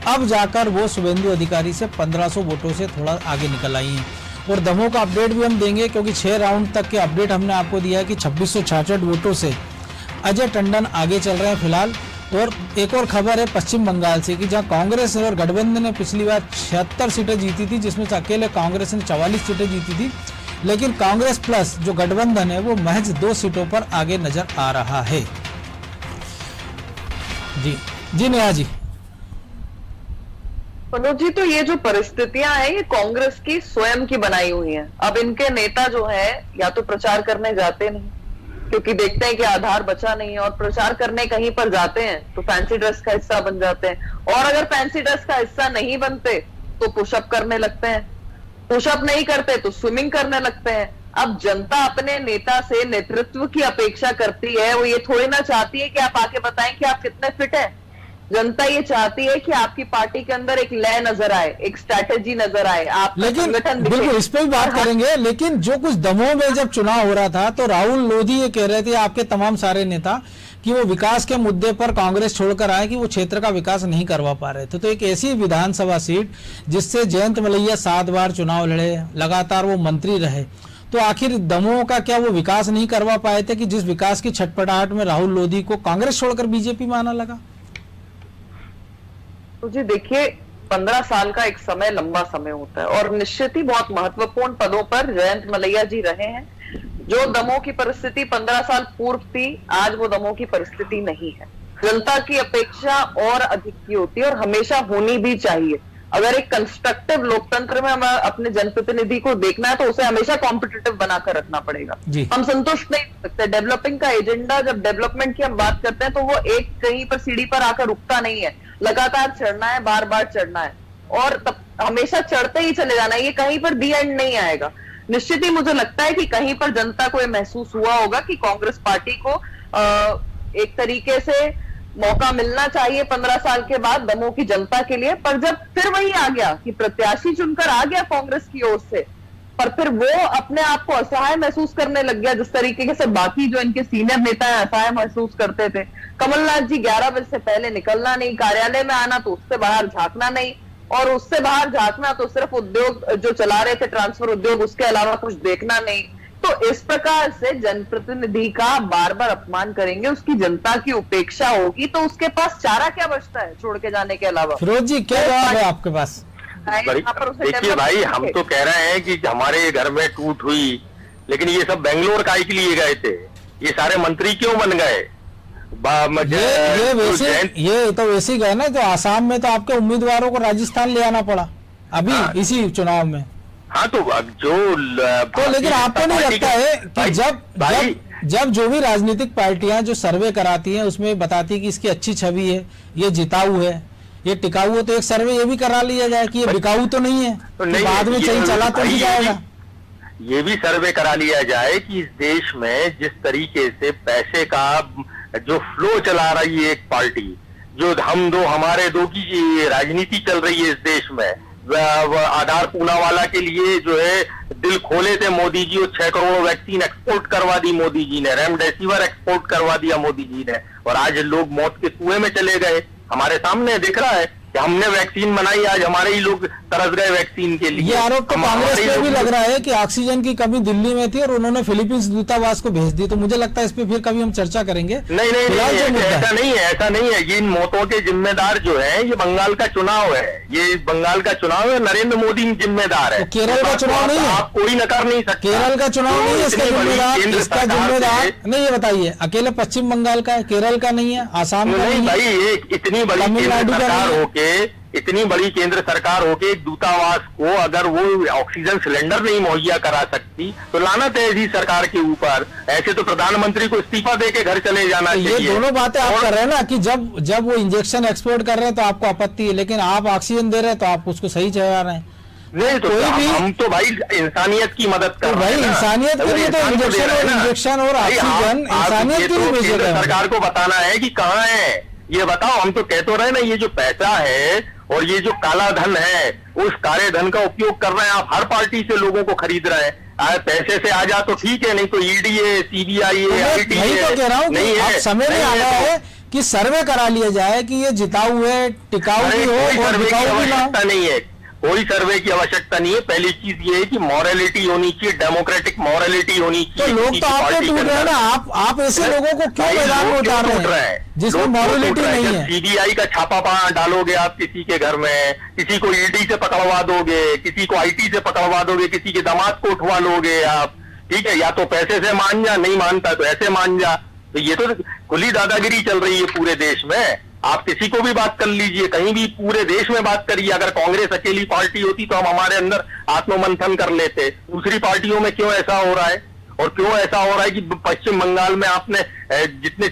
अब जाकर वो शुभेंदु अधिकारी से 1500 वोटों से थोड़ा आगे निकल आई हैं। और दमोह का अपडेट भी हम देंगे, क्योंकि 6 राउंड तक के अपडेट हमने आपको दिया है कि 2666 वोटों से अजय टंडन आगे चल रहे हैं फिलहाल। और एक और खबर है पश्चिम बंगाल से कि जहां कांग्रेस और गठबंधन ने पिछली बार 76 सीटें जीती थी, जिसमें से अकेले कांग्रेस ने 44 सीटें जीती थी, लेकिन कांग्रेस प्लस जो गठबंधन है वो महज 2 सीटों पर आगे नजर आ रहा है। जी नेहा जी। मनोज जी, तो ये जो परिस्थितियां हैं ये कांग्रेस की स्वयं की बनाई हुई हैं। अब इनके नेता जो है या तो प्रचार करने जाते नहीं, क्योंकि देखते हैं कि आधार बचा नहीं है, और प्रचार करने कहीं पर जाते हैं तो फैंसी ड्रेस का हिस्सा बन जाते हैं, और अगर फैंसी ड्रेस का हिस्सा नहीं बनते तो पुशअप करने लगते हैं, पुशअप नहीं करते तो स्विमिंग करने लगते हैं। अब जनता अपने नेता से नेतृत्व की अपेक्षा करती है, वो ये थोड़ी ना चाहती है कि आप आके बताएं कि आप कितने फिट हैं। जनता ये चाहती है कि आपकी पार्टी के अंदर एक लय नजर आए, एक स्ट्रैटेजी नजर आए, आप लेकिन बिल्कुल इस पे भी बात करेंगे। लेकिन जो कुछ दमोह में जब चुनाव हो रहा था तो राहुल लोधी ये कह रहे थे, आपके तमाम सारे नेता, कि वो विकास के मुद्दे पर कांग्रेस छोड़कर आए, कि वो क्षेत्र का विकास नहीं करवा पा रहे थे। तो एक ऐसी विधानसभा सीट जिससे जयंत मलैया 7 बार चुनाव लड़े, लगातार वो मंत्री रहे, तो आखिर दमोह का क्या वो विकास नहीं करवा पाए थे कि जिस विकास की छटपटाहट में राहुल लोधी को कांग्रेस छोड़कर बीजेपी में आना लगा? तो जी देखिए, 15 साल का एक समय लंबा समय होता है, और निश्चित ही बहुत महत्वपूर्ण पदों पर जयंत मलैया जी रहे हैं। जो दमोह की परिस्थिति 15 साल पूर्व थी, आज वो दमोह की परिस्थिति नहीं है। जनता की अपेक्षा और अधिक की होती है, और हमेशा होनी भी चाहिए। अगर एक कंस्ट्रक्टिव लोकतंत्र में हमें अपने जनप्रतिनिधि को देखना है तो उसे हमेशा कॉम्पिटिटिव बनाकर रखना पड़ेगा। हम संतुष्ट नहीं हो सकते। डेवलपिंग का एजेंडा, जब डेवलपमेंट की हम बात करते हैं तो वो एक कहीं पर सीढ़ी पर आकर रुकता नहीं है, लगातार चढ़ना है, बार बार चढ़ना है, और तब हमेशा चढ़ते ही चले जाना है। ये कहीं पर दी एंड नहीं आएगा। निश्चित ही मुझे लगता है कि कहीं पर जनता को यह महसूस हुआ होगा कि कांग्रेस पार्टी को एक तरीके से मौका मिलना चाहिए 15 साल के बाद दमोह की जनता के लिए। पर जब फिर वही आ गया कि प्रत्याशी चुनकर आ गया कांग्रेस की ओर से, पर फिर वो अपने आप को असहाय महसूस करने लग गया, जिस तरीके से बाकी जो इनके सीनियर नेता हैं असहाय महसूस करते थे। कमलनाथ जी 11 बजे से पहले निकलना नहीं, कार्यालय में आना तो उससे बाहर झांकना नहीं, और उससे बाहर झांकना तो सिर्फ उद्योग जो चला रहे थे ट्रांसफर उद्योग, उसके अलावा कुछ देखना नहीं। तो इस प्रकार से जनप्रतिनिधि का बार बार अपमान करेंगे, उसकी जनता की उपेक्षा होगी, तो उसके पास चारा क्या बचता है छोड़ के जाने के अलावा? फिरोज जी, क्या जवाब है आपके पास? देखिए भाई, हम तो कह रहे हैं कि हमारे घर में टूट हुई, लेकिन ये सब बेंगलोर काहे के लिए गए थे? ये सारे मंत्री क्यों बन गए? ये तो वैसे गए ना, तो आसाम में तो आपके उम्मीदवारों को राजस्थान ले आना पड़ा अभी इसी चुनाव में। हाँ, तो लेकिन आपको नहीं लगता है कि जब जो भी राजनीतिक पार्टियां जो सर्वे कराती हैं उसमें बताती है कि इसकी अच्छी छवि है, ये जिताऊ है, ये टिकाऊ है, तो एक सर्वे ये भी करा लिया जाए कि ये बिकाऊ तो नहीं है, तो बाद में सही चला तो नहीं जाएगा। ये भी सर्वे करा लिया जाए कि इस देश में जिस तरीके से पैसे का जो फ्लो चला रही है एक पार्टी, जो हम दो हमारे दो की राजनीति चल रही है इस देश में, आधार पूनावाला के लिए जो है दिल खोले थे मोदी जी, और 6 करोड़ वैक्सीन एक्सपोर्ट करवा दी मोदी जी ने, रेमडेसिविर एक्सपोर्ट करवा दिया मोदी जी ने, और आज लोग मौत के कुएं में चले गए। हमारे सामने दिख रहा है कि हमने वैक्सीन बनाई, आज हमारे ही लोग तरस गए वैक्सीन के लिए। ये आरोप तो कांग्रेस पे भी लग रहा है कि ऑक्सीजन की कमी दिल्ली में थी और उन्होंने फिलीपींस दूतावास को भेज दी। तो मुझे लगता है इस पे फिर कभी हम चर्चा करेंगे। नहीं, ऐसा नहीं है। ये इन मौतों के जिम्मेदार जो है ये बंगाल का चुनाव है, ये बंगाल का चुनाव है, नरेंद्र मोदी जिम्मेदार है। तो केरल का चुनाव नहीं है, आप कोई नकार नहीं सकते। केरल का चुनाव नहीं है इसका जिम्मेदार नहीं, ये बताइए। अकेले पश्चिम बंगाल का है, केरल का नहीं है, आसाम का नहीं भाई। इतनी बड़ी केंद्र सरकार होके एक दूतावास को अगर वो ऑक्सीजन सिलेंडर नहीं मुहैया करा सकती तो लानत है इसी सरकार के ऊपर। ऐसे तो प्रधानमंत्री को इस्तीफा देके घर चले जाना चाहिए। ये दोनों बातें आप कर रहे हैं ना कि जब वो इंजेक्शन एक्सपोर्ट कर रहे हैं तो आपको आपत्ति है, लेकिन आप ऑक्सीजन दे रहे हैं तो आप उसको सही चला रहे हैं। नहीं तो हम तो भाई इंसानियत की मदद कर रहे हैं। भाई इंसानियत के लिए तो इंजेक्शन और ऑक्सीजन इंसानियत के लिए भेजे गए। सरकार को बताना है कि कहाँ है ये बताओ। हम तो कह तो रहे ना, ये जो पैसा है और ये जो काला धन है उस काले धन का उपयोग कर रहे हैं आप। हर पार्टी से लोगों को खरीद रहे हैं। पैसे से आ जा तो ठीक है, नहीं तो ईडी है, सीबीआई है, आईटी है। तो कह रहा हूँ नहीं है, समय में आ गया है कि सर्वे करा लिया जाए कि ये जिताऊ है, टिकाऊ भी हो और बिकाऊ भी ना हो। नहीं है, कोई सर्वे की आवश्यकता नहीं है। पहली चीज ये है कि मॉरलिटी होनी चाहिए, डेमोक्रेटिक मॉरलिटी होनी चाहिए। तो लोग तो आपके टूट रहे हैं ना, आप ऐसे लोगों को क्यों मैदान में उतार रहे हैं जिसमें मॉरलिटी नहीं है? सीबीआई का छापा डालोगे आप किसी के घर में, किसी को ईडी से पकड़वा दोगे, किसी को आईटी से पकड़वा दोगे, किसी के दामाद को उठवा लोगे आप, ठीक है। या तो पैसे से मान जा, नहीं मानता तो ऐसे मान जा। तो ये तो खुली दादागिरी चल रही है पूरे देश में। आप किसी को भी बात कर लीजिए, कहीं भी पूरे देश में बात करिए। अगर कांग्रेस अकेली पार्टी होती तो हम हमारे अंदर आत्ममंथन कर लेते। दूसरी पार्टियों में क्यों ऐसा हो रहा है? और क्यों ऐसा हो रहा है कि पश्चिम बंगाल में आपने जितने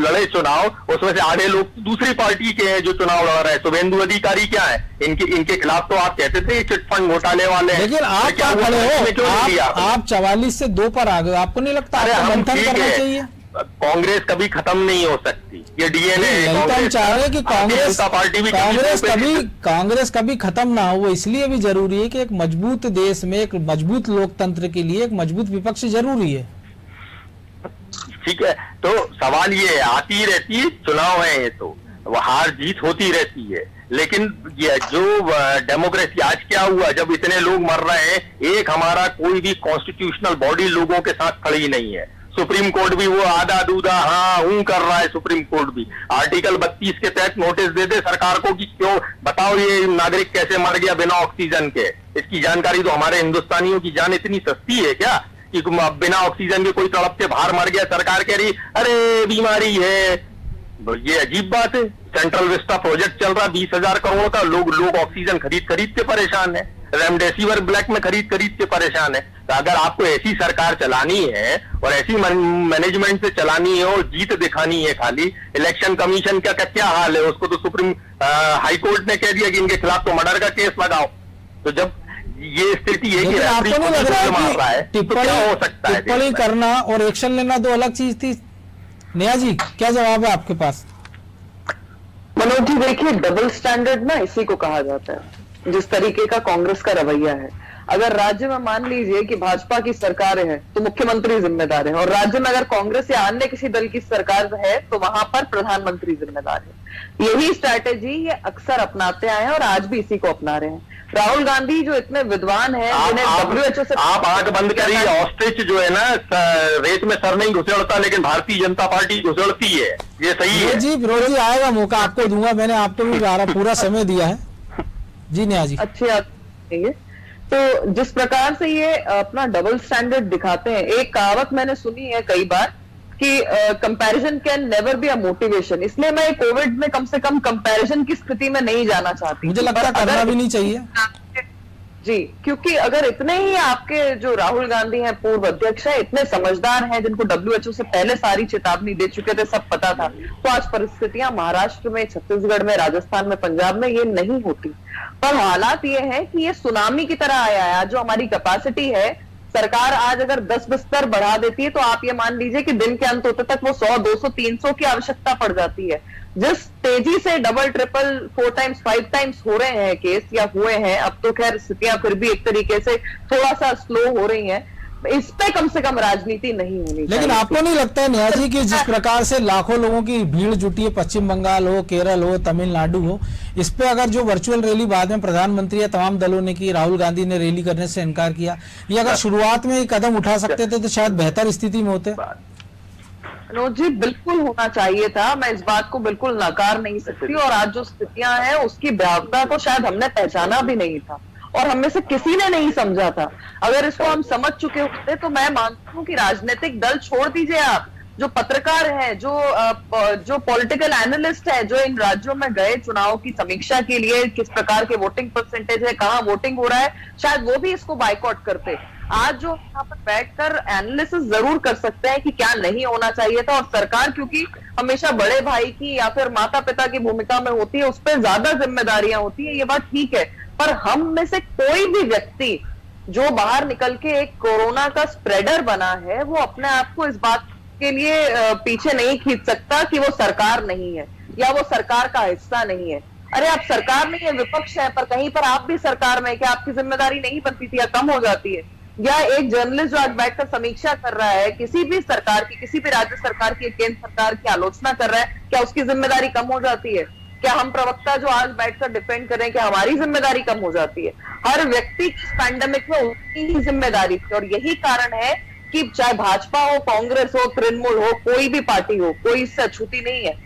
लड़े चुनाव उसमें से आधे लोग दूसरी पार्टी के हैं जो चुनाव लड़ रहे हैं। शुभेंदु अधिकारी क्या है? इनके खिलाफ तो आप कहते थे चिटफंड घोटाले वाले हैं। लेकिन आप क्या खड़े हो? आप 44 से 2 पर आ गए। आपको नहीं लगता मंथन करना चाहिए? कांग्रेस कभी खत्म नहीं हो सकती, ये डीएनए। हम चाह रहे हैं कि कांग्रेस कभी खत्म ना हो। वो इसलिए भी जरूरी है कि एक मजबूत देश में, एक मजबूत लोकतंत्र के लिए एक मजबूत विपक्ष जरूरी है। ठीक है, तो सवाल ये आती रहती है, चुनाव है ये तो हार जीत होती रहती है। लेकिन ये जो डेमोक्रेसी आज क्या हुआ, जब इतने लोग मर रहे हैं, एक हमारा कोई भी कॉन्स्टिट्यूशनल बॉडी लोगों के साथ खड़ी नहीं है। सुप्रीम कोर्ट भी वो आधा दूधा हाँ कर रहा है। सुप्रीम कोर्ट भी आर्टिकल 32 के तहत नोटिस दे दे सरकार को कि क्यों बताओ ये नागरिक कैसे मर गया बिना ऑक्सीजन के। इसकी जानकारी तो हमारे हिंदुस्तानियों की जान इतनी सस्ती है क्या कि बिना ऑक्सीजन के कोई तड़प से बाहर मर गया, सरकार कह रही अरे बीमारी है। ये अजीब बात है। सेंट्रल विस्टा प्रोजेक्ट चल रहा 20,000 करोड़ का, लोग ऑक्सीजन खरीद के परेशान है, रेमडेसिविर ब्लैक में खरीद के परेशान है। तो अगर आपको ऐसी सरकार चलानी है और ऐसी मैनेजमेंट से चलानी है और जीत दिखानी है खाली, इलेक्शन कमीशन का क्या हाल है? उसको तो सुप्रीम हाई कोर्ट ने कह दिया कि इनके खिलाफ तो मर्डर का केस लगाओ। तो जब ये स्थिति है कि आपको नहीं लग रहा है कि टिप्पणी करना और एक्शन लेना दो अलग चीज थी? नेहा जी, क्या जवाब है आपके पास? मनोज जी, देखिए डबल स्टैंडर्ड ना इसी को कहा जाता है। जिस तरीके का कांग्रेस का रवैया है, अगर राज्य में मान लीजिए कि भाजपा की सरकार है तो मुख्यमंत्री जिम्मेदार है, और राज्य में अगर कांग्रेस या अन्य किसी दल की सरकार है तो वहां पर प्रधानमंत्री जिम्मेदार है। यही स्ट्रैटेजी ये अक्सर अपनाते आए हैं और आज भी इसी को अपना रहे हैं। राहुल गांधी जो इतने विद्वान हैं, जिन्हें WHO से आप आंख बंद करिए। ऑस्ट्रिच जो है ना रेत में सर नहीं घुसेड़ता, लेकिन भारतीय जनता पार्टी घुसेड़ती है। ये सही है जी। फिरोजी आएगा मौका, आपको दूंगा। मैंने आपको भी पूरा समय दिया है जी। नेहा जी, अच्छी आप कहेंगे। तो जिस प्रकार से ये अपना डबल स्टैंडर्ड दिखाते हैं, एक कहावत मैंने सुनी है कई बार कि comparison can never be a motivation. इसलिए मैं कोविड में कम से कम कंपैरिजन की स्थिति में नहीं जाना चाहती। मुझे लगता है करना भी नहीं चाहिए जी, क्योंकि अगर इतने ही आपके जो राहुल गांधी हैं पूर्व अध्यक्ष हैं, इतने समझदार हैं, जिनको WHO से पहले सारी चेतावनी दे चुके थे, सब पता था, तो आज परिस्थितियां महाराष्ट्र में, छत्तीसगढ़ में, राजस्थान में, पंजाब में ये नहीं होती। पर हालात ये है कि ये सुनामी की तरह आया है। जो हमारी कैपेसिटी है, सरकार आज अगर 10 बिस्तर बढ़ा देती है तो आप ये मान लीजिए कि दिन के अंत होते तक वो 100, 200, 300 की आवश्यकता पड़ जाती है। जिस तेजी से डबल, ट्रिपल, 4 टाइम्स, 5 टाइम्स हो रहे हैं केस या हुए हैं, अब तो खैर स्थितियां फिर भी एक तरीके से थोड़ा सा स्लो हो रही हैं, इस पे कम से कम राजनीति नहीं होनी चाहिए। लेकिन आपको नहीं लगता है नेहा जी कि जिस प्रकार से लाखों लोगों की भीड़ जुटी है, पश्चिम बंगाल हो, केरल हो, तमिलनाडु हो, इस पे अगर जो वर्चुअल रैली बाद में प्रधानमंत्री या तमाम दलों ने की, राहुल गांधी ने रैली करने से इनकार किया, ये अगर शुरुआत में कदम उठा सकते थे तो शायद बेहतर स्थिति में होते। मनोज जी, बिल्कुल होना चाहिए था, मैं इस बात को बिल्कुल नकार नहीं सकती। और आज जो स्थितियां हैं उसकी भयावता को शायद हमने पहचाना भी नहीं था और हम में से किसी ने नहीं समझा था। अगर इसको हम समझ चुके होते तो मैं मानती हूँ कि राजनीतिक दल छोड़ दीजिए, आप जो पत्रकार हैं, जो पॉलिटिकल एनालिस्ट है, जो इन राज्यों में गए चुनाव की समीक्षा के लिए, किस प्रकार के वोटिंग परसेंटेज है, कहाँ वोटिंग हो रहा है, शायद वो भी इसको बाइकआउट करते। आज जो यहाँ पर बैठकर एनालिसिस जरूर कर सकते हैं कि क्या नहीं होना चाहिए था, और सरकार क्योंकि हमेशा बड़े भाई की या फिर माता पिता की भूमिका में होती है, उस पर ज्यादा जिम्मेदारियां होती है, ये बात ठीक है। पर हम में से कोई भी व्यक्ति जो बाहर निकल के एक कोरोना का स्प्रेडर बना है, वो अपने आप को इस बात के लिए पीछे नहीं खींच सकता कि वो सरकार नहीं है या वो सरकार का हिस्सा नहीं है। अरे आप सरकार नहीं है, विपक्ष है, पर कहीं पर आप भी सरकार में, क्या आपकी जिम्मेदारी नहीं बनती थी या कम हो जाती है? या एक जर्नलिस्ट जो आज बैठकर समीक्षा कर रहा है किसी भी सरकार की, किसी भी राज्य सरकार की, केंद्र सरकार की आलोचना कर रहा है, क्या उसकी जिम्मेदारी कम हो जाती है? क्या हम प्रवक्ता जो आज बैठकर डिफेंड करें, क्या हमारी जिम्मेदारी कम हो जाती है? हर व्यक्ति इस पैंडेमिक में उसकी ही जिम्मेदारी थी, और यही कारण है कि चाहे भाजपा हो, कांग्रेस हो, तृणमूल हो, कोई भी पार्टी हो, कोई इससे अछूती नहीं है।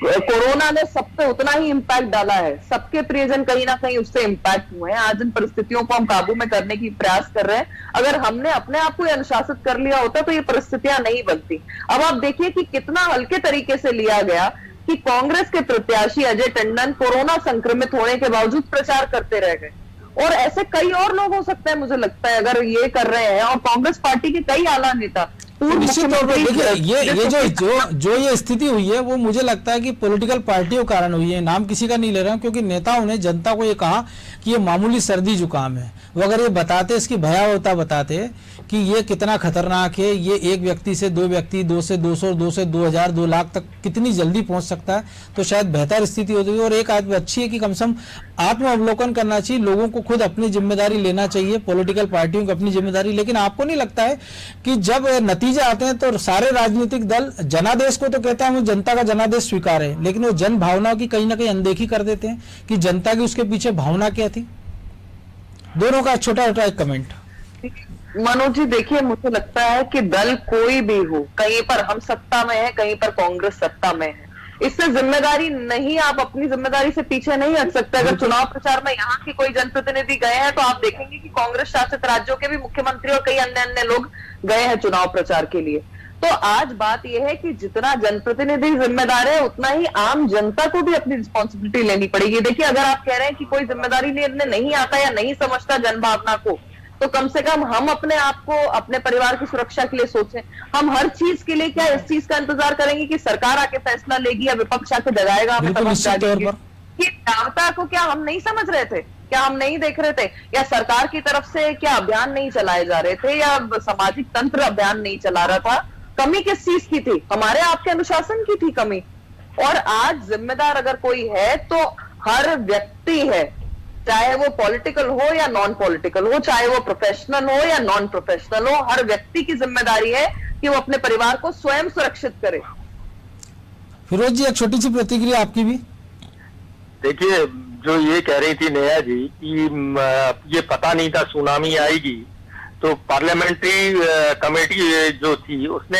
कोरोना ने सब पे उतना ही इम्पैक्ट डाला है, सबके प्रियजन कहीं ना कहीं उससे इम्पैक्ट हुए हैं। आज इन परिस्थितियों को हम काबू में करने की प्रयास कर रहे हैं। अगर हमने अपने आप को अनुशासित कर लिया होता तो ये परिस्थितियां नहीं बनती। अब आप देखिए कि कितना हल्के तरीके से लिया गया कि कांग्रेस के प्रत्याशी अजय टंडन कोरोना संक्रमित होने के बावजूद प्रचार करते रह गए, और ऐसे कई और लोग हो सकते हैं, मुझे लगता है, अगर ये कर रहे हैं। और कांग्रेस पार्टी के कई आला नेता, निश्चित तौर पर देखिए ये ये स्थिति हुई है वो मुझे लगता है कि पॉलिटिकल पार्टियों के कारण हुई है। नाम किसी का नहीं ले रहा हूं, क्योंकि नेताओं ने जनता को ये कहा कि ये मामूली सर्दी जुकाम है। वो अगर ये बताते, इसकी भयावहता बताते कि ये कितना खतरनाक है, ये एक व्यक्ति से 2 व्यक्ति, 2 से 200, 2 से 2000, 2 लाख तक कितनी जल्दी पहुंच सकता है, तो शायद बेहतर स्थिति होती है। और एक आदमी अच्छी है कि कम से कम आत्मावलोकन करना चाहिए, लोगों को खुद अपनी जिम्मेदारी लेना चाहिए, पॉलिटिकल पार्टियों को अपनी जिम्मेदारी। लेकिन आपको नहीं लगता है कि जब नतीजे आते हैं तो सारे राजनीतिक दल जनादेश को तो कहता है वो जनता का जनादेश स्वीकार है, लेकिन वो जन भावनाओं की कहीं ना कहीं अनदेखी कर देते हैं कि जनता की उसके पीछे भावना क्या थी? दोनों का छोटा छोटा एक कमेंट। मनोज जी, देखिए, मुझे लगता है कि दल कोई भी हो, कहीं पर हम सत्ता में है, कहीं पर कांग्रेस सत्ता में है, इससे जिम्मेदारी नहीं, आप अपनी जिम्मेदारी से पीछे नहीं हट सकते। अगर चुनाव प्रचार में यहाँ के कोई जनप्रतिनिधि गए हैं तो आप देखेंगे कि कांग्रेस शासित राज्यों के भी मुख्यमंत्री और कई अन्य अन्य लोग गए हैं चुनाव प्रचार के लिए। तो आज बात यह है कि जितना जनप्रतिनिधि जिम्मेदार है, उतना ही आम जनता को भी अपनी रिस्पॉन्सिबिलिटी लेनी पड़ेगी। देखिए, अगर आप कह रहे हैं कि कोई जिम्मेदारी लेने नहीं आता या नहीं समझता जनभावना को, तो कम से कम हम अपने आप को, अपने परिवार की सुरक्षा के लिए सोचें। हम हर चीज के लिए क्या इस चीज का इंतजार करेंगे कि सरकार आके फैसला लेगी या विपक्ष आके जगाएगा हमें? जनता को क्या हम नहीं समझ रहे थे? क्या हम नहीं देख रहे थे? या सरकार की तरफ से क्या अभियान नहीं चलाए जा रहे थे, या सामाजिक तंत्र अभियान नहीं चला रहा था? कमी किस चीज की थी? हमारे आपके अनुशासन की थी कमी। और आज जिम्मेदार अगर कोई है तो हर व्यक्ति है, चाहे वो पॉलिटिकल हो या नॉन पॉलिटिकल हो, चाहे वो प्रोफेशनल हो या नॉन प्रोफेशनल हो, हर व्यक्ति की जिम्मेदारी है कि वो अपने परिवार को स्वयं सुरक्षित करे। फिरोज जी, एक छोटी सी प्रतिक्रिया आपकी भी। देखिए, जो ये कह रही थी नेहा जी कि ये पता नहीं था सुनामी आएगी, तो पार्लियामेंट्री कमेटी जो थी उसने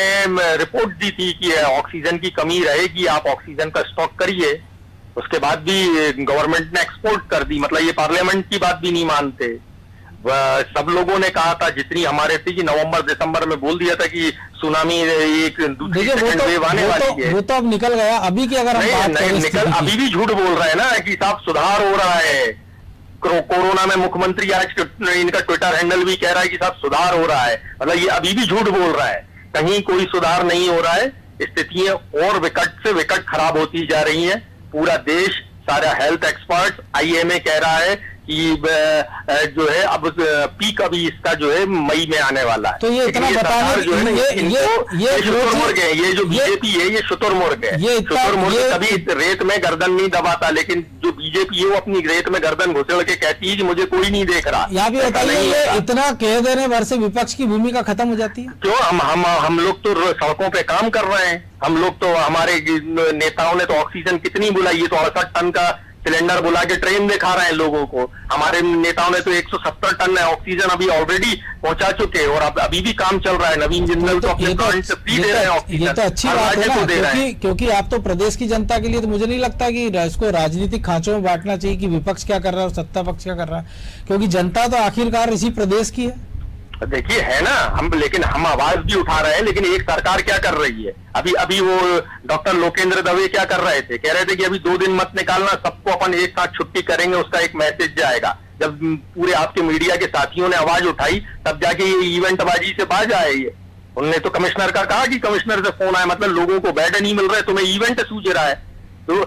रिपोर्ट दी थी कि ऑक्सीजन की कमी रहेगी, आप ऑक्सीजन का स्टॉक करिए। उसके बाद भी गवर्नमेंट ने एक्सपोर्ट कर दी। मतलब ये पार्लियामेंट की बात भी नहीं मानते। सब लोगों ने कहा था, जितनी हमारे थी कि नवंबर दिसंबर में बोल दिया था कि सुनामी एक दूसरी सेकंड वेव आने वाली है। वो तो अब निकल गया। अभी की अगर हम बात करें, निकल अभी भी झूठ बोल रहे हैं ना कि साहब सुधार हो रहा है। कोरोना में मुख्यमंत्री आज इनका ट्विटर हैंडल भी कह रहा है कि साहब सुधार हो रहा है। मतलब ये अभी भी झूठ बोल रहा है, कहीं कोई सुधार नहीं हो रहा है। स्थितियां और विकट से विकट खराब होती जा रही हैं। पूरा देश सारा हेल्थ एक्सपर्ट, IMA कह रहा है कि जो है अब पीक अभी इसका जो है मई में आने वाला है। तो ये इतना बताने जो है ना ये शुतुरमुर्ग है, ये जो बीजेपी है ये शुतुरमुर्ग है। शुतुरमुर्ग कभी रेत में गर्दन नहीं दबाता, लेकिन जो बीजेपी है वो अपनी रेत में गर्दन घुसेड़ के कहती है कि मुझे कोई नहीं देख रहा। यहाँ भी बताइए, ये इतना कह देने भर से विपक्ष की भूमिका खत्म हो जाती है क्यों? हम लोग तो सड़कों पे काम कर रहे हैं, हम लोग तो, हमारे नेताओं ने तो ऑक्सीजन कितनी बुलाई है, तो 68 टन का सिलेंडर बुला के ट्रेन दिखा रहे हैं लोगों को। हमारे नेताओं ने तो 170 टन ऑक्सीजन अभी ऑलरेडी पहुंचा चुके हैं, और अभी भी काम चल रहा है। नवीन जिंदल तो अपने प्लांट से फ्री दे रहे हैं ऑक्सीजन। ये तो अच्छी बात है ना, क्योंकि आप तो प्रदेश की जनता के लिए, तो मुझे नहीं लगता कि इसको राजनीतिक खांचों में बांटना चाहिए कि विपक्ष क्या कर रहा है और सत्ता पक्ष क्या कर रहा है, क्योंकि जनता तो आखिरकार इसी प्रदेश की है। देखिए है ना, लेकिन हम आवाज भी उठा रहे हैं, लेकिन एक सरकार क्या कर रही है? अभी वो डॉक्टर लोकेंद्र दवे क्या कर रहे थे? कह रहे थे कि अभी 2 दिन मत निकालना, सबको अपन एक साथ छुट्टी करेंगे, उसका एक मैसेज जाएगा। जब पूरे आपके मीडिया के साथियों ने आवाज उठाई, तब जाके ये इवेंटबाजी से बाज आए। ये उन्होंने तो कमिश्नर का कहा कि कमिश्नर से फोन आया, मतलब लोगों को बेड नहीं मिल रहा है, तुम्हें इवेंट सूझ रहा है। तो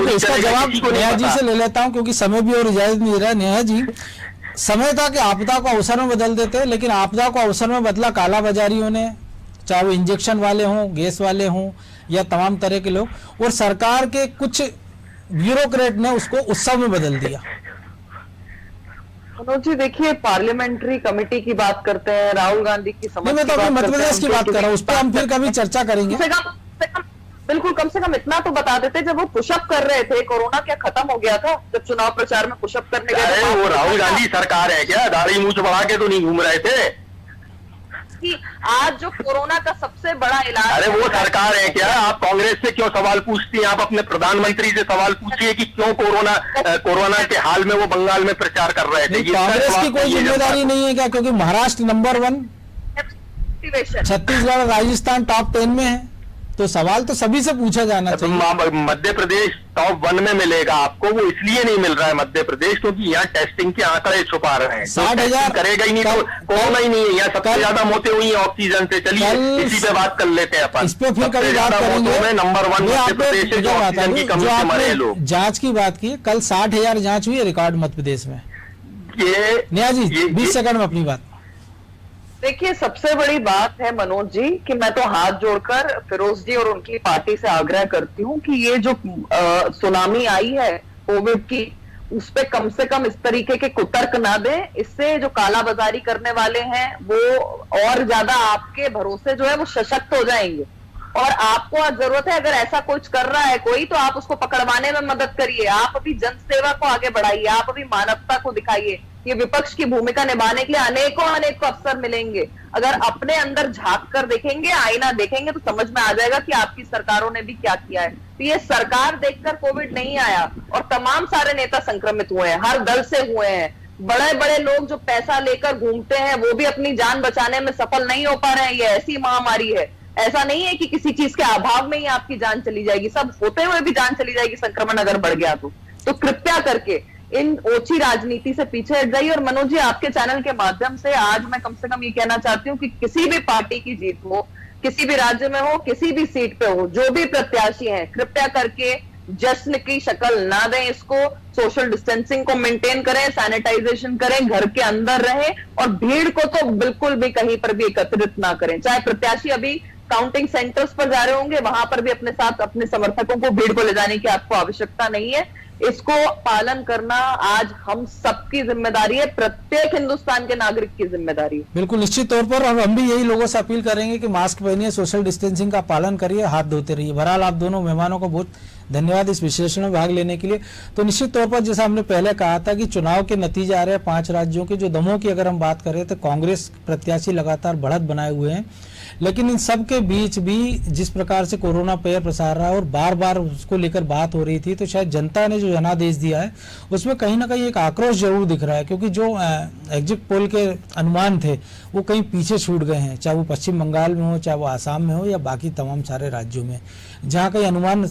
इसका जवाब नेहा जी से ले लेता हूँ, क्योंकि समय भी और इजाजत नहीं दे रहा है। नेहा जी, समय था कि आपदा को अवसर में बदल देते, लेकिन आपदा को अवसर में बदला काला बाजारियों ने, चाहे वो इंजेक्शन वाले हों, गैस वाले हों, या तमाम तरह के लोग, और सरकार के कुछ ब्यूरोक्रेट ने उसको उत्सव में बदल दिया। मनोज जी देखिए, पार्लियामेंट्री कमेटी की बात करते हैं, राहुल गांधी की समझ, मैं तो अभी मध्य प्रदेश की बात कर रहा हूँ, उस पर हम फिर कभी चर्चा करेंगे। बिल्कुल, कम से कम इतना तो बता देते, जब वो पुशअप कर रहे थे, कोरोना क्या खत्म हो गया था जब चुनाव प्रचार में पुशअप करने गए? वो राहुल गांधी सरकार है क्या? दाढ़ी मूंछ बढ़ा के तो नहीं घूम रहे थे कि आज जो कोरोना का सबसे बड़ा इलाज, अरे वो सरकार है क्या? आप कांग्रेस से क्यों सवाल पूछती हैं? आप अपने प्रधानमंत्री से सवाल पूछिए कि क्यों कोरोना के हाल में वो बंगाल में प्रचार कर रहे थे। कांग्रेस की कोई जिम्मेदारी नहीं है क्या? क्योंकि महाराष्ट्र नंबर 1, छत्तीसगढ़, राजस्थान टॉप 10 में है, तो सवाल तो सभी से पूछा जाना चाहिए। मध्य प्रदेश टॉप 1 में मिलेगा आपको, वो इसलिए नहीं मिल रहा है मध्य प्रदेश क्योंकि यहाँ टेस्टिंग के आंकड़े छुपा रहे हैं। 60,000 करेगा ही नहीं तो कोरोना ही नहीं है। यहाँ सबसे ज्यादा मौतें हुई है ऑक्सीजन से। चलिए इसी पे बात कर लेते हैं अपन। इस पे फिर कभी बात करेंगे। नंबर 1 मध्य प्रदेश है, जो ऑक्सीजन की कमी से मरे लोग। जांच की बात की, कल 60,000 जांच हुई है रिकॉर्ड मध्य प्रदेश में। ये नेहा जी 20 सेकंड में अपनी बात। देखिए, सबसे बड़ी बात है मनोज जी कि मैं तो हाथ जोड़कर फिरोज जी और उनकी पार्टी से आग्रह करती हूँ कि ये जो सुनामी आई है कोविड की, उस पे कम से कम इस तरीके के कुतर्क ना दें। इससे जो काला बाजारी करने वाले हैं वो और ज्यादा आपके भरोसे जो है वो सशक्त हो जाएंगे। और आपको आज जरूरत है, अगर ऐसा कुछ कर रहा है कोई, तो आप उसको पकड़वाने में मदद करिए। आप अभी जन सेवा को आगे बढ़ाइए, आप अभी मानवता को दिखाइए। ये विपक्ष की भूमिका निभाने के लिए अनेकों अवसर मिलेंगे। अगर अपने अंदर झांक कर देखेंगे, आईना देखेंगे, तो समझ में आ जाएगा कि आपकी सरकारों ने भी क्या किया है। तो ये सरकार देखकर कोविड नहीं आया, और तमाम सारे नेता संक्रमित हुए हैं, हर दल से हुए हैं। बड़े बड़े लोग जो पैसा लेकर घूमते हैं वो भी अपनी जान बचाने में सफल नहीं हो पा रहे हैं। ये ऐसी महामारी है, ऐसा नहीं है कि किसी चीज के अभाव में ही आपकी जान चली जाएगी, सब होते हुए भी जान चली जाएगी संक्रमण अगर बढ़ गया तो कृपया करके इन ओछी राजनीति से पीछे हट जाइए। और मनोज जी, आपके चैनल के माध्यम से आज मैं कम से कम ये कहना चाहती हूँ कि किसी भी पार्टी की जीत हो, किसी भी राज्य में हो, किसी भी सीट पे हो, जो भी प्रत्याशी हैं, कृपया करके जश्न की शक्ल ना दें इसको। सोशल डिस्टेंसिंग को मेंटेन करें, सैनिटाइजेशन करें, घर के अंदर रहें, और भीड़ को तो बिल्कुल भी कहीं पर भी एकत्रित ना करें। चाहे प्रत्याशी अभी काउंटिंग सेंटर्स पर जा रहे होंगे, वहां पर भी अपने साथ अपने समर्थकों को, भीड़ को ले जाने की आपको आवश्यकता नहीं है। इसको पालन करना आज हम सबकी जिम्मेदारी है, प्रत्येक हिंदुस्तान के नागरिक की जिम्मेदारी है। बिल्कुल निश्चित तौर पर, और हम भी यही लोगों से अपील करेंगे कि मास्क पहनिए, सोशल डिस्टेंसिंग का पालन करिए, हाथ धोते रहिए। बहरहाल आप दोनों मेहमानों को बहुत धन्यवाद इस विश्लेषण में भाग लेने के लिए। तो निश्चित तौर पर जैसा हमने पहले कहा था कि चुनाव के नतीजे आ रहे हैं 5 राज्यों के, जो दमों की अगर हम बात करें तो कांग्रेस प्रत्याशी लगातार बढ़त बनाए हुए हैं, लेकिन इन सब के बीच भी जिस प्रकार से कोरोना पैर पसार रहा है और बार बार उसको लेकर बात हो रही थी, तो शायद जनता ने जो जनादेश दिया है उसमें कहीं ना कहीं एक आक्रोश जरूर दिख रहा है, क्योंकि जो एग्जिट पोल के अनुमान थे वो कहीं पीछे छूट गए हैं, चाहे वो पश्चिम बंगाल में हो, चाहे वो आसाम में हो, या बाकी तमाम सारे राज्यों में। जहाँ कई अनुमान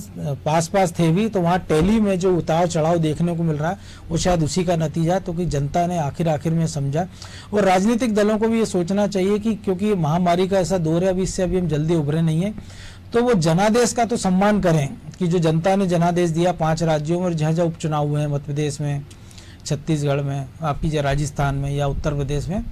पास थे भी, तो वहाँ टैली में जो उतार चढ़ाव देखने को मिल रहा है वो शायद उसी का नतीजा है। तो कि जनता ने आखिर में समझा, और राजनीतिक दलों को भी ये सोचना चाहिए कि क्योंकि महामारी का ऐसा दौर है, अभी इससे अभी हम जल्दी उभरे नहीं है, तो वो जनादेश का तो सम्मान करें कि जो जनता ने जनादेश दिया 5 राज्यों में और जहाँ जहाँ उपचुनाव हुए हैं, मध्य प्रदेश में, छत्तीसगढ़ में, आपकी राजस्थान में या उत्तर प्रदेश में,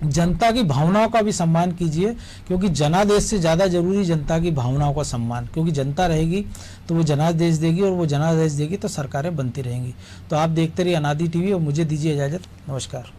जनता की भावनाओं का भी सम्मान कीजिए, क्योंकि जनादेश से ज़्यादा जरूरी जनता की भावनाओं का सम्मान, क्योंकि जनता रहेगी तो वो जनादेश देगी, और वो जनादेश देगी तो सरकारें बनती रहेंगी। तो आप देखते रहिए अनादि टीवी और मुझे दीजिए इजाज़त। नमस्कार।